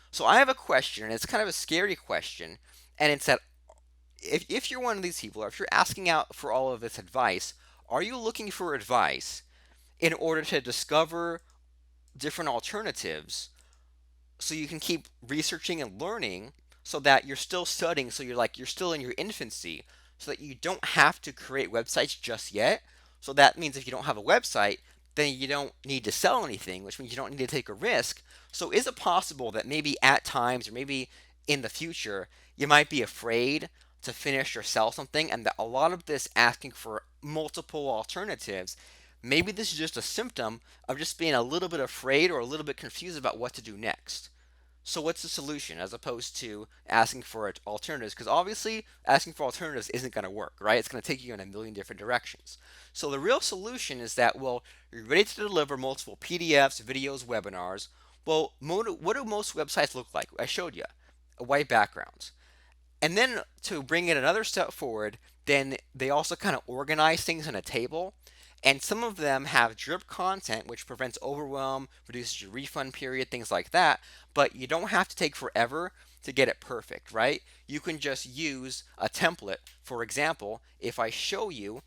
So I have a question, and it's kind of a scary question, and it's that if you're one of these people, or if you're asking out for all of this advice, are you looking for advice in order to discover different alternatives so you can keep researching and learning so that you're still studying, so you're still in your infancy, so that you don't have to create websites just yet? So that means if you don't have a website, then you don't need to sell anything, which means you don't need to take a risk. So is it possible that maybe at times, or maybe in the future, you might be afraid to finish or sell something, and that a lot of this asking for multiple alternatives, maybe this is just a symptom of just being a little bit afraid or a little bit confused about what to do next? So what's the solution as opposed to asking for alternatives? Because obviously asking for alternatives isn't going to work, right? It's going to take you in a million different directions. So the real solution is that, well, you're ready to deliver multiple PDFs, videos, webinars. Well, what do most websites look like? I showed you a white background. And then to bring it another step forward, then they also kind of organize things in a table. And some of them have drip content, which prevents overwhelm, reduces your refund period, things like that. But you don't have to take forever to get it perfect, right? You can just use a template. For example, if I show you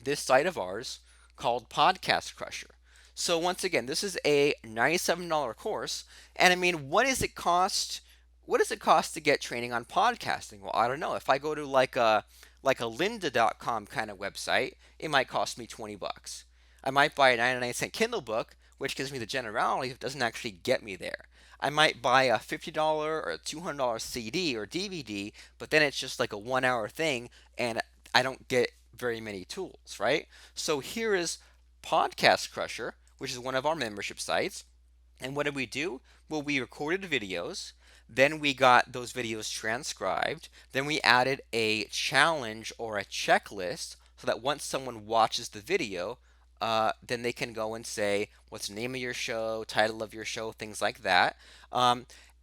this site of ours called Podcast Crusher. So once again, this is a $97 course, and I mean, what does it cost? What does it cost to get training on podcasting? Well, I don't know. If I go to like a lynda.com kind of website, it might cost me 20 bucks. I might buy a 99-cent Kindle book, which gives me the generality, it doesn't actually get me there. I might buy a $50 or a $200 CD or DVD, but then it's just like a 1 hour thing, and I don't get very many tools, right? So here is Podcast Crusher, which is one of our membership sites. And what did we do? Well, we recorded videos. Then we got those videos transcribed. Then we added a challenge or a checklist so that once someone watches the video, then they can go and say, what's the name of your show, title of your show, things like that.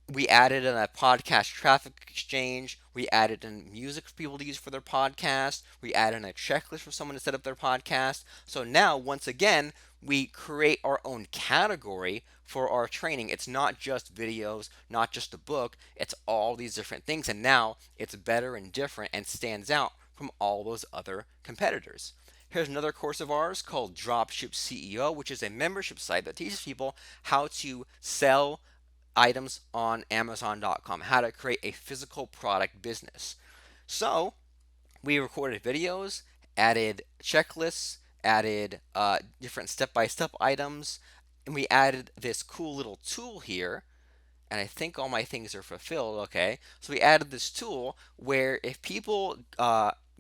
We added in a podcast traffic exchange. We added in music for people to use for their podcast. We added in a checklist for someone to set up their podcast. So now, once again, we create our own category for our training. It's not just videos, not just a book. It's all these different things. And now it's better and different and stands out from all those other competitors. Here's another course of ours called Dropship CEO, which is a membership site that teaches people how to sell items on Amazon.com, how to create a physical product business. So we recorded videos, added checklists, added different step-by-step items, and we added this cool little tool here. And I think all my things are fulfilled. Okay, so we added this tool where if people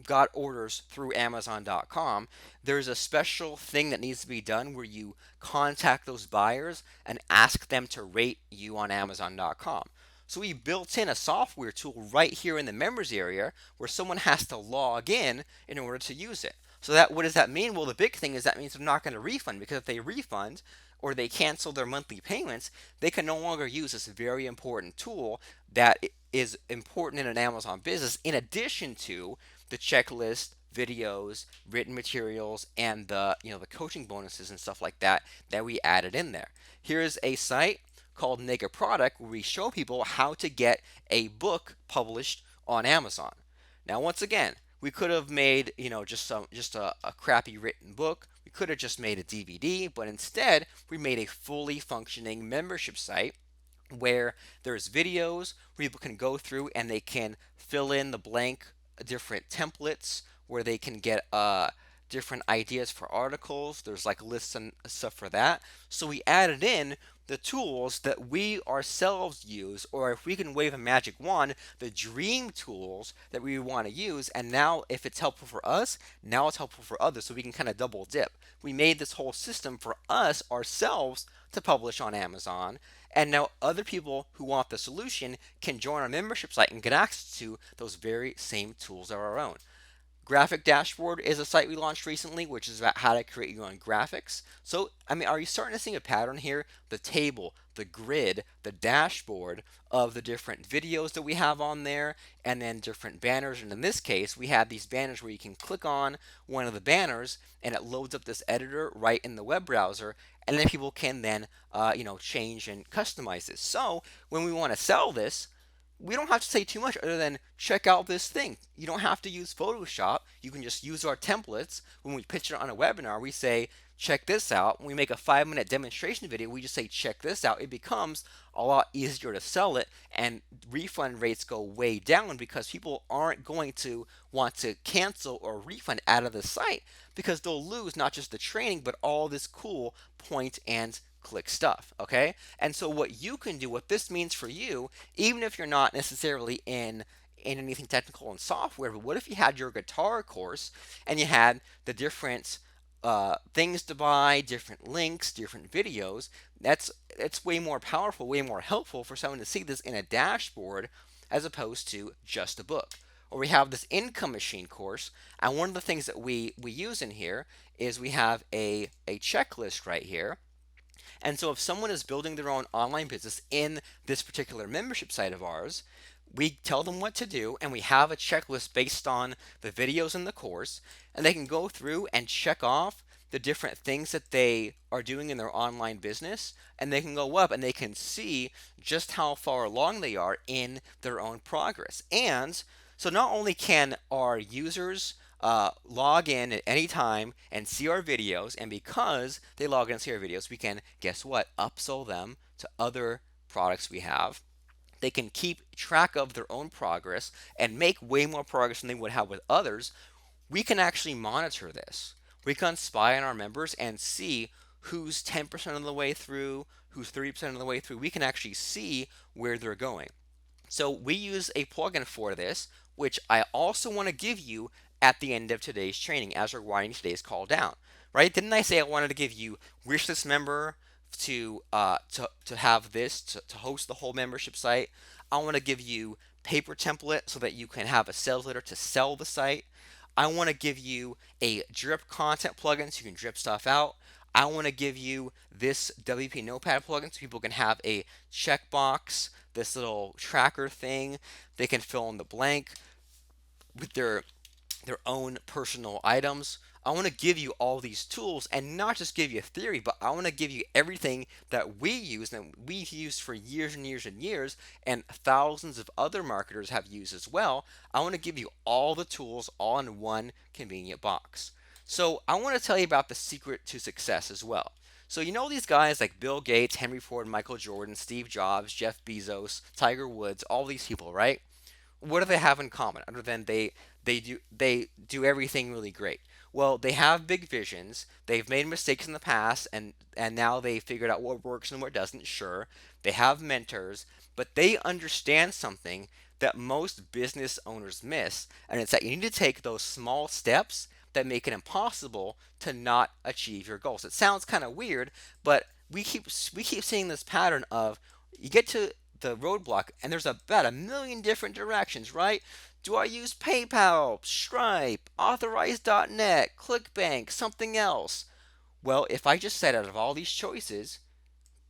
got orders through Amazon.com, there's a special thing that needs to be done where you contact those buyers and ask them to rate you on Amazon.com. So we built in a software tool right here in the members area where someone has to log in order to use it. So that what does that mean? Well, the big thing is that means they're not going to refund, because if they refund or they cancel their monthly payments, they can no longer use this very important tool that is important in an Amazon business, in addition to the checklist, videos, written materials, and the coaching bonuses and stuff like that we added in there. Here's a site called Make a Product where we show people how to get a book published on Amazon. Now, once again, we could have made just a crappy written book. We could have just made a DVD, but instead we made a fully functioning membership site where there's videos where people can go through and they can fill in the blank different templates where they can get different ideas for articles. There's like lists and stuff for that. So we added in the tools that we ourselves use, or if we can wave a magic wand, the dream tools that we want to use. And now, if it's helpful for us, now it's helpful for others. So we can kind of double dip. We made this whole system for us ourselves to publish on Amazon. And now other people who want the solution can join our membership site and get access to those very same tools of our own. Graphic Dashboard is a site we launched recently, which is about how to create your own graphics. So, I mean, are you starting to see a pattern here? The table, the grid, the dashboard of the different videos that we have on there, and then different banners. And in this case, we have these banners where you can click on one of the banners and it loads up this editor right in the web browser. And then people can then, change and customize this. So, when we want to sell this, we don't have to say too much other than check out this thing. You don't have to use Photoshop. You can just use our templates. When we pitch it on a webinar, we say, check this out. When we make a 5-minute demonstration video, we just say, check this out. It becomes a lot easier to sell it, and refund rates go way down because people aren't going to want to cancel or refund out of the site because they'll lose not just the training, but all this cool point and click stuff. Okay, and so what you can do, what this means for you, even if you're not necessarily in anything technical in software, but what if you had your guitar course and you had the different things to buy, different links, different videos? It's way more powerful, way more helpful for someone to see this in a dashboard as opposed to just a book. Or we have this income machine course, and one of the things that we use in here is we have a checklist right here. And so if someone is building their own online business in this particular membership site of ours, we tell them what to do, and we have a checklist based on the videos in the course, and they can go through and check off the different things that they are doing in their online business, and they can go up and they can see just how far along they are in their own progress. And so not only can our users log in at any time and see our videos, and because they log in and see our videos, we can, guess what, upsell them to other products we have. They can keep track of their own progress and make way more progress than they would have with others. We can actually monitor this. We can spy on our members and see who's 10% of the way through, who's 30% of the way through. We can actually see where they're going. So we use a plugin for this, which I also want to give you at the end of today's training as we're winding today's call down. Right? Didn't I say I wanted to give you wishlist member to have this to host the whole membership site? I want to give you paper template so that you can have a sales letter to sell the site. I want to give you a drip content plugin so you can drip stuff out. I want to give you this WP Notepad plugin so people can have a checkbox, this little tracker thing. They can fill in the blank with their own personal items. I want to give you all these tools and not just give you a theory, but I want to give you everything that we use and we've used for years and years and years, and thousands of other marketers have used as well. I want to give you all the tools all in one convenient box. So I want to tell you about the secret to success as well. So you know these guys like Bill Gates, Henry Ford, Michael Jordan, Steve Jobs, Jeff Bezos, Tiger Woods, all these people, right? What do they have in common other than they do everything really great? Well, they have big visions. They've made mistakes in the past, and now they figured out what works and what doesn't. Sure, they have mentors, but they understand something that most business owners miss, and it's that you need to take those small steps that make it impossible to not achieve your goals. It sounds kind of weird, but we keep seeing this pattern of you get to the roadblock, and there's about a million different directions, right? Do I use PayPal, Stripe, Authorize.net, ClickBank, something else? Well, if I just said out of all these choices,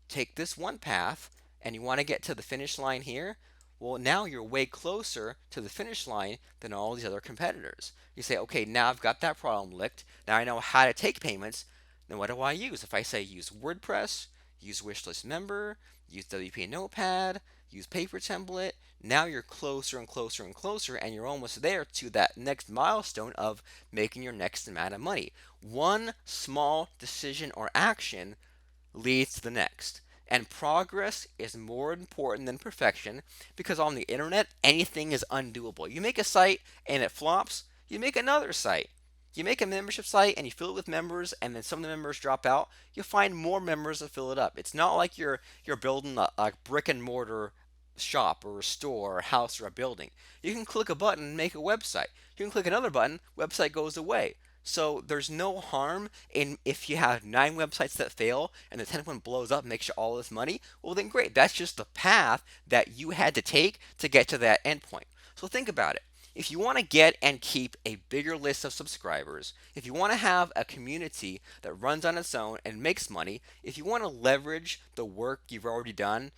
take this one path and you want to get to the finish line here, well, now you're way closer to the finish line than all these other competitors. You say, okay, now I've got that problem licked. Now I know how to take payments. Then what do I use? If I say use WordPress, use Wishlist Member, use WP Notepad, use Paper Template, now you're closer and closer and closer, and you're almost there to that next milestone of making your next amount of money. One small decision or action leads to the next. And progress is more important than perfection because on the internet, anything is undoable. You make a site and it flops, you make another site. You make a membership site and you fill it with members, and then some of the members drop out. You'll find more members to fill it up. It's not like you're building a brick and mortar shop or a store or a house or a building. You can click a button and make a website. You can click another button, website goes away. So there's no harm in if you have 9 websites that fail and the 10th one blows up and makes you all this money. Well, then great. That's just the path that you had to take to get to that endpoint. So think about it. If you want to get and keep a bigger list of subscribers, if you want to have a community that runs on its own and makes money, if you want to leverage the work you've already done,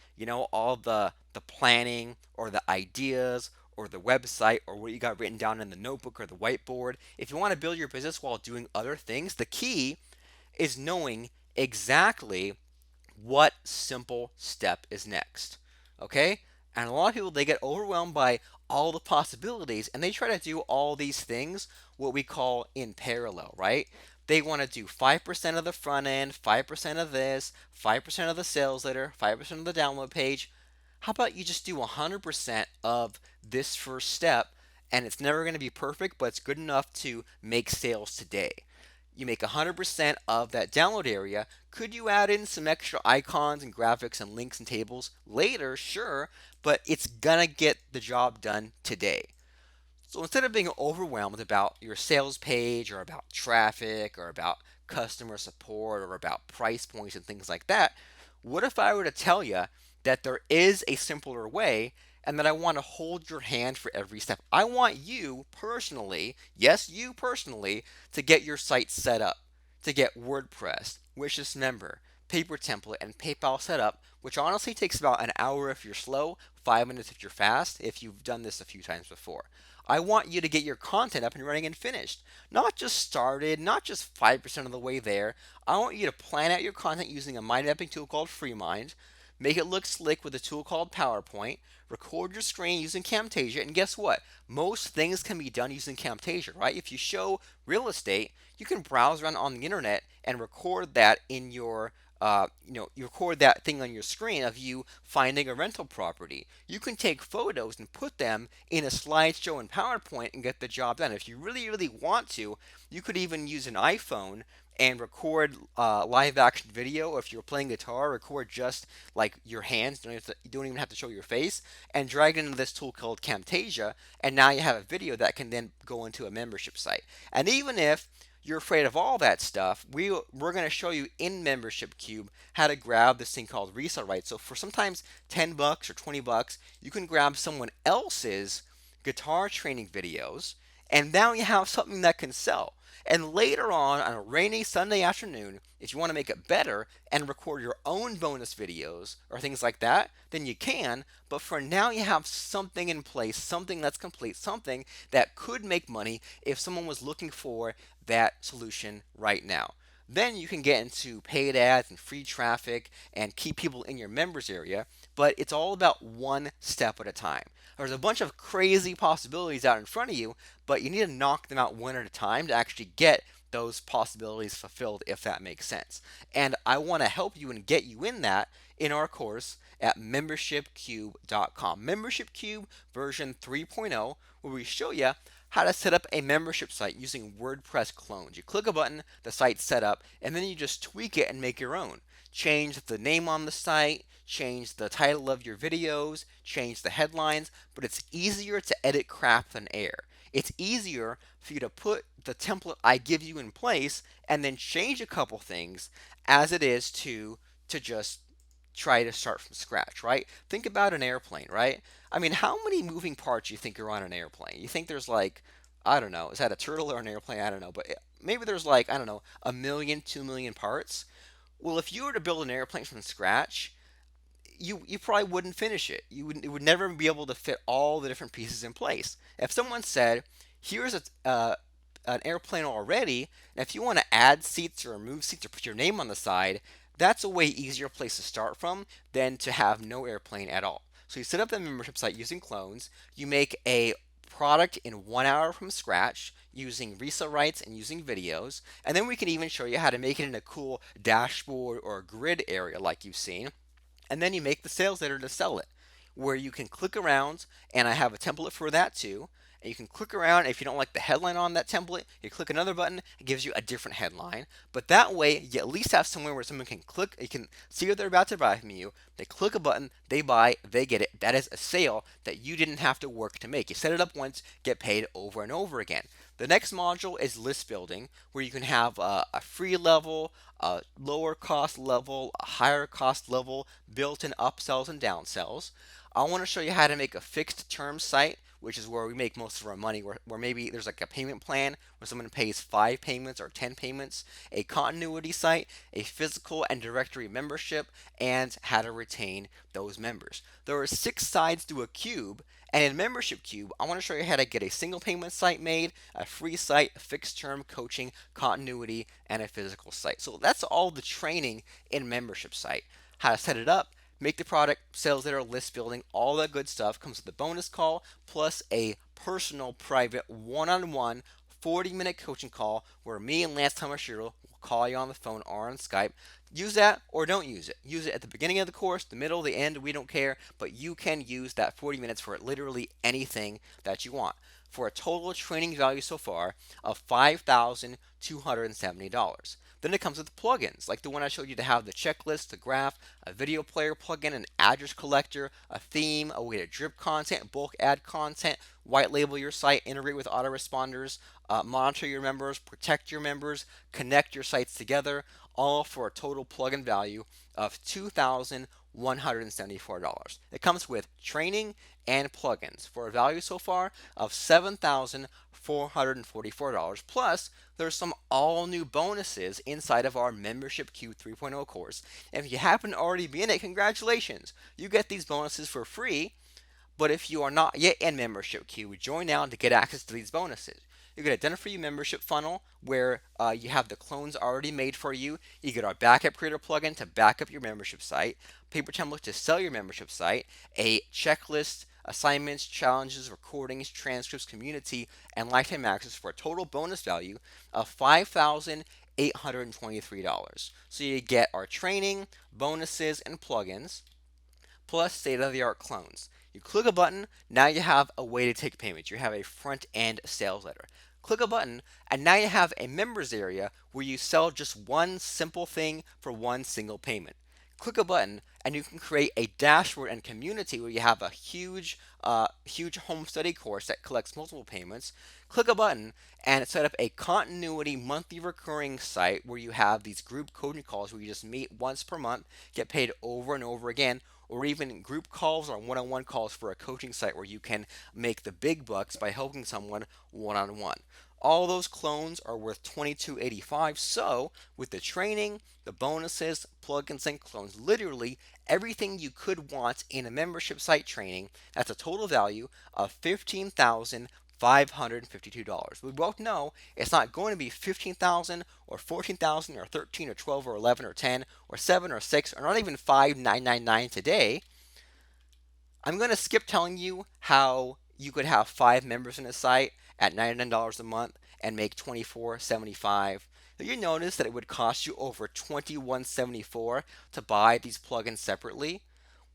all the planning or the ideas or the website or what you got written down in the notebook or the whiteboard, if you want to build your business while doing other things, the key is knowing exactly what simple step is next. Okay? And a lot of people, they get overwhelmed by all the possibilities and they try to do all these things what we call in parallel, right? They want to do 5% of the front end, 5% of this, 5% of the sales letter, 5% of the download page. How about you just do 100% of this first step, and it's never going to be perfect, but it's good enough to make sales today. You make 100% of that download area. Could you add in some extra icons and graphics and links and tables later? Sure, but it's gonna get the job done today. So instead of being overwhelmed about your sales page or about traffic or about customer support or about price points and things like that, what if I were to tell you that there is a simpler way and that I want to hold your hand for every step? I want you personally, yes, you personally, to get your site set up, to get WordPress, Wishlist Member, Paper Template, and PayPal set up, which honestly takes about an hour if you're slow, 5 minutes if you're fast, if you've done this a few times before. I want you to get your content up and running and finished. Not just started, not just 5% of the way there. I want you to plan out your content using a mind mapping tool called FreeMind, make it look slick with a tool called PowerPoint, record your screen using Camtasia, and guess what? Most things can be done using Camtasia, right? If you show real estate, you can browse around on the internet and record that in your you record that thing on your screen of you finding a rental property. You can take photos and put them in a slideshow in PowerPoint and get the job done. If you really, really want to, you could even use an iPhone and record live action video. If you're playing guitar, record just like your hands. You don't even have to show your face, and drag it into this tool called Camtasia. And now you have a video that can then go into a membership site. And even if you're afraid of all that stuff, we're going to show you in Membership Cube how to grab this thing called resale rights. So for sometimes $10 or $20, you can grab someone else's guitar training videos, and now you have something that can sell. And later on a rainy Sunday afternoon, if you want to make it better and record your own bonus videos or things like that, then you can. But for now, you have something in place, something that's complete, something that could make money if someone was looking for that solution right now. Then you can get into paid ads and free traffic and keep people in your members area, but it's all about one step at a time. There's a bunch of crazy possibilities out in front of you, but you need to knock them out one at a time to actually get those possibilities fulfilled, if that makes sense. And I want to help you and get you in that in our course at membershipcube.com. Membership Cube version 3.0, where we show you how to set up a membership site using WordPress clones. You click a button, the site's set up, and then you just tweak it and make your own. Change the name on the site, change the title of your videos, change the headlines, but it's easier to edit crap than air. It's easier for you to put the template I give you in place and then change a couple things as it is to just try to start from scratch, right? Think about an airplane, right? I mean, how many moving parts you think are on an airplane? You think there's like, I don't know, is that a turtle or an airplane? I don't know, but maybe there's like, I don't know, a million, 2 million parts. Well, if you were to build an airplane from scratch, you probably wouldn't finish it. You would never be able to fit all the different pieces in place. If someone said, "Here's an airplane already, and if you want to add seats or remove seats or put your name on the side, that's a way easier place to start from than to have no airplane at all." So you set up the membership site using clones. You make a product in 1 hour from scratch using resale rights and using videos, and then we can even show you how to make it in a cool dashboard or grid area like you've seen, and then you make the sales letter to sell it, where you can click around, and I have a template for that too. And you can click around. If you don't like the headline on that template, you click another button, it gives you a different headline. But that way, you at least have somewhere where someone can click, you can see what they're about to buy from you. They click a button, they buy, they get it. That is a sale that you didn't have to work to make. You set it up once, get paid over and over again. The next module is list building, where you can have a free level, a lower cost level, a higher cost level, built-in upsells and downsells. I want to show you how to make a fixed term site, which is where we make most of our money, where maybe there's like a payment plan where someone pays 5 payments or 10 payments, a continuity site, a physical and directory membership, and how to retain those members. There are 6 sides to a cube, and in Membership Cube, I want to show you how to get a single payment site made, a free site, a fixed term coaching, continuity, and a physical site. So that's all the training in Membership Site. How to set it up, make the product, sales letter, list building, all that good stuff comes with a bonus call plus a personal, private, one-on-one 40-minute coaching call where me and Lance Tomashiro will call you on the phone or on Skype. Use that or don't use it. Use it at the beginning of the course, the middle, the end, we don't care, but you can use that 40 minutes for literally anything that you want for a total training value so far of $5,270. Then it comes with plugins, like the one I showed you to have the checklist, the graph, a video player plugin, an address collector, a theme, a way to drip content, bulk add content, white label your site, integrate with autoresponders, monitor your members, protect your members, connect your sites together, all for a total plugin value of $2,174. It comes with training and plugins for a value so far of $7,444. Plus, there's some all new bonuses inside of our Membership Q 3.0 course. And if you happen to already be in it, congratulations! You get these bonuses for free. But if you are not yet in Membership Queue, join now to get access to these bonuses. You get a done for you membership funnel where you have the clones already made for you. You get our backup creator plugin to back up your membership site, paper template to sell your membership site, a checklist, assignments, challenges, recordings, transcripts, community, and lifetime access for a total bonus value of $5,823. So you get our training, bonuses, and plugins plus state-of-the-art clones. You click a button, now you have a way to take payments. You have a front-end sales letter. Click a button, and now you have a members area where you sell just one simple thing for one single payment. Click a button, and you can create a dashboard and community where you have a huge home study course that collects multiple payments. Click a button, and set up a continuity monthly recurring site where you have these group coaching calls where you just meet once per month, get paid over and over again, or even group calls or one-on-one calls for a coaching site where you can make the big bucks by helping someone one-on-one. All those clones are worth $22.85. So with the training, the bonuses, plugins, and clones, literally everything you could want in a membership site training, that's a total value of $15,552. We both know it's not going to be 15,000 or 14,000 or 13 or 12 or 11 or 10 or 7 or 6 or not even 5,999 today. I'm going to skip telling you how you could have 5 members in a site at $99 a month and make $24.75. You notice that it would cost you over $21.74 to buy these plugins separately.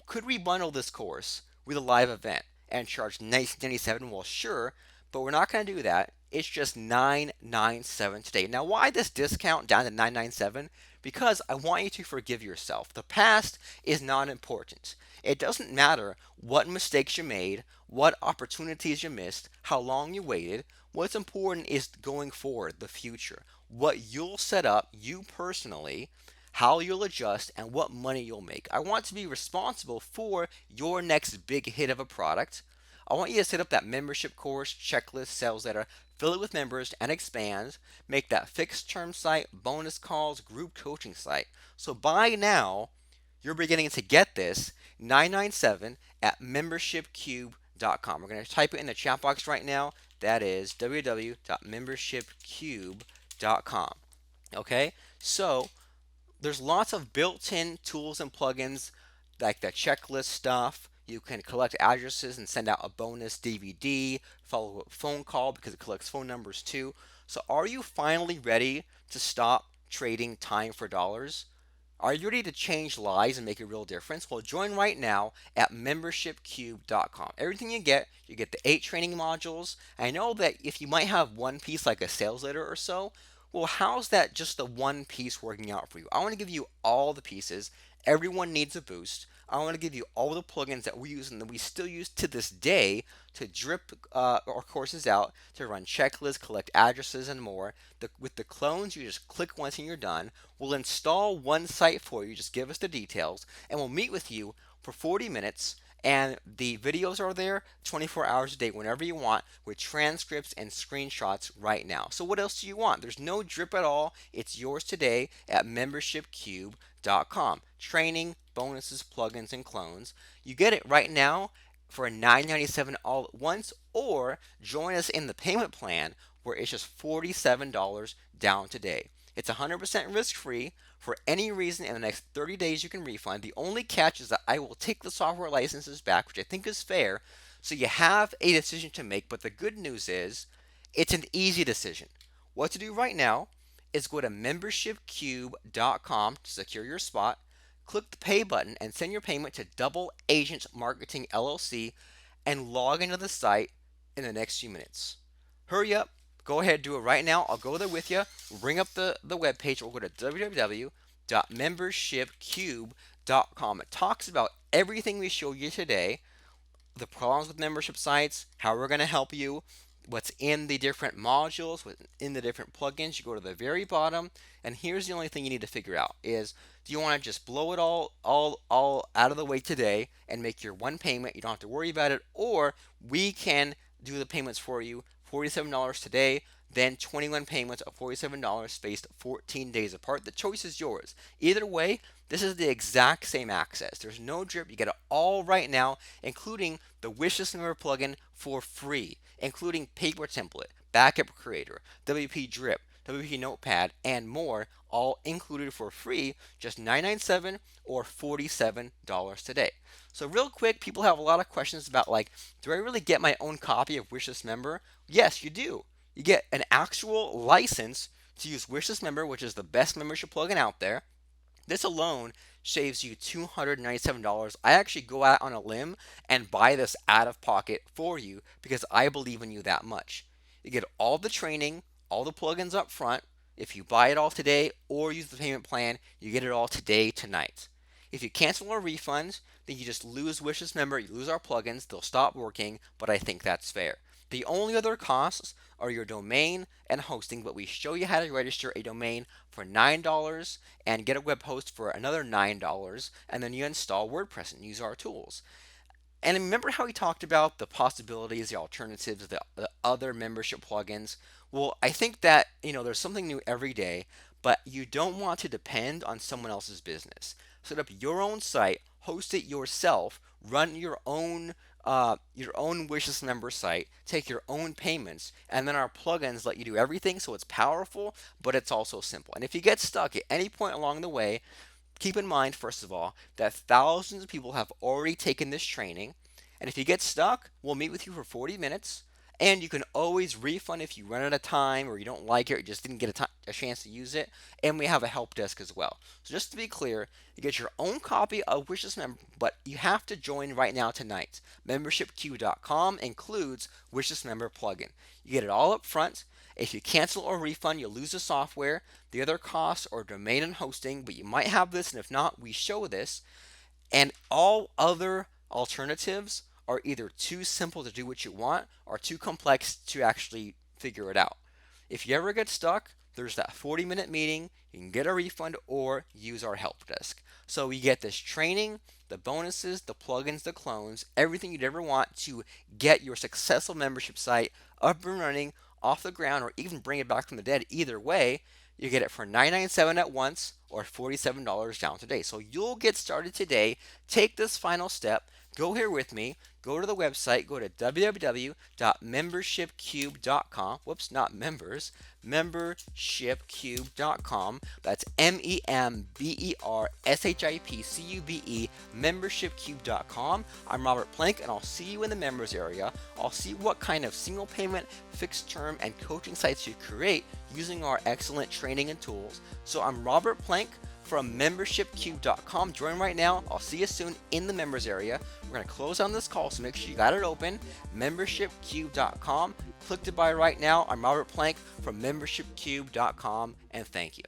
Could we bundle this course with a live event and charge $19.97? Well, sure, but we're not going to do that. It's just $9.97 today. Now, why this discount down to $9.97? Because I want you to forgive yourself. The past is not important. It doesn't matter what mistakes you made, what opportunities you missed, how long you waited. What's important is going forward, the future. What you'll set up, you personally, how you'll adjust, and what money you'll make. I want to be responsible for your next big hit of a product. I want you to set up that membership course, checklist, sales letter, fill it with members and expand, make that fixed term site, bonus calls, group coaching site. So by now, you're beginning to get this 997 at membershipcube.com. We're going to type it in the chat box right now. That is www.membershipcube.com. Okay, so there's lots of built-in tools and plugins like the checklist stuff. You can collect addresses and send out a bonus DVD, follow up phone call because it collects phone numbers too. So are you finally ready to stop trading time for dollars? Are you ready to change lives and make a real difference? Well, join right now at membershipcube.com. Everything you get the 8 training modules. I know that if you might have one piece like a sales letter or so, well, how's that just the one piece working out for you? I want to give you all the pieces. Everyone needs a boost. I want to give you all the plugins that we use and that we still use to this day to drip our courses out, to run checklists, collect addresses, and more. With the clones, you just click once and you're done. We'll install one site for you. Just give us the details, and we'll meet with you for 40 minutes. And the videos are there 24 hours a day whenever you want with transcripts and screenshots right now. So what else do you want? There's no drip at all. It's yours today at membershipcube.com. Training, bonuses, plugins, and clones. You get it right now for $9.97 all at once, or join us in the payment plan where it's just $47 down today. It's 100% risk-free. For any reason in the next 30 days you can refund. The only catch is that I will take the software licenses back, which I think is fair. So you have a decision to make, but the good news is it's an easy decision. What to do right now is go to membershipcube.com to secure your spot, click the pay button and send your payment to Double Agent Marketing LLC and log into the site in the next few minutes. Hurry up, go ahead, do it right now. I'll go there with you. We'll bring up the web page. We'll go to www.membershipcube.com. It talks about everything we showed you today, the problems with membership sites, how we're going to help you, what's in the different modules, what's in the different plugins. You go to the very bottom, and here's the only thing you need to figure out is, do you want to just blow it all out of the way today and make your one payment? You don't have to worry about it, or we can do the payments for you, $47 today, then 21 payments of $47 spaced 14 days apart. The choice is yours. Either way, this is the exact same access. There's no drip. You get it all right now, including the Wishlist Member plugin for free, including Paper Template, Backup Creator, WP Drip, WP Notepad, and more, all included for free, just $9.97 or $47 today. So real quick, people have a lot of questions about like, do I really get my own copy of Wishlist Member? Yes, you do. You get an actual license to use Wishlist Member, which is the best membership plugin out there. This alone saves you $297. I actually go out on a limb and buy this out of pocket for you because I believe in you that much. You get all the training, all the plugins up front. If you buy it all today or use the payment plan, you get it all today, tonight. If you cancel or refund, then you just lose Wishlist Member, you lose our plugins, they'll stop working, but I think that's fair. The only other costs are your domain and hosting, but we show you how to register a domain for $9 and get a web host for another $9, and then you install WordPress and use our tools. And remember how we talked about the possibilities, the alternatives, the other membership plugins? Well, I think that, there's something new every day, but you don't want to depend on someone else's business. Set up your own site, host it yourself, run your own wishlist member site, take your own payments, and then our plugins let you do everything, so it's powerful, but it's also simple. And if you get stuck at any point along the way, keep in mind, first of all, that thousands of people have already taken this training. And if you get stuck, we'll meet with you for 40 minutes. And you can always refund if you run out of time or you don't like it or you just didn't get a chance to use it. And we have a help desk as well. So just to be clear, you get your own copy of Wishlist Member, but you have to join right now tonight. MembershipQ.com includes Wishlist Member plugin. You get it all up front. If you cancel or refund, you'll lose the software. The other costs are domain and hosting, but you might have this, and if not, we show this. And all other alternatives are either too simple to do what you want or too complex to actually figure it out. If you ever get stuck, there's that 40-minute meeting. You can get a refund or use our help desk. So you get this training, the bonuses, the plugins, the clones, everything you'd ever want to get your successful membership site up and running, off the ground, or even bring it back from the dead. Either way, you get it for $9.97 at once or $47 down today. So you'll get started today. Take this final step. Go here with me. Go to the website. Go to www.membershipcube.com. Whoops, not members. Membershipcube.com. That's membershipcube, membershipcube.com. I'm Robert Plank, and I'll see you in the members area. I'll see what kind of single payment, fixed term, and coaching sites you create using our excellent training and tools. So I'm Robert Plank from membershipcube.com. Join right now. I'll see you soon in the members area. We're going to close on this call, so make sure you got it open. Membershipcube.com. Click to buy right now. I'm Robert Plank from membershipcube.com, and thank you.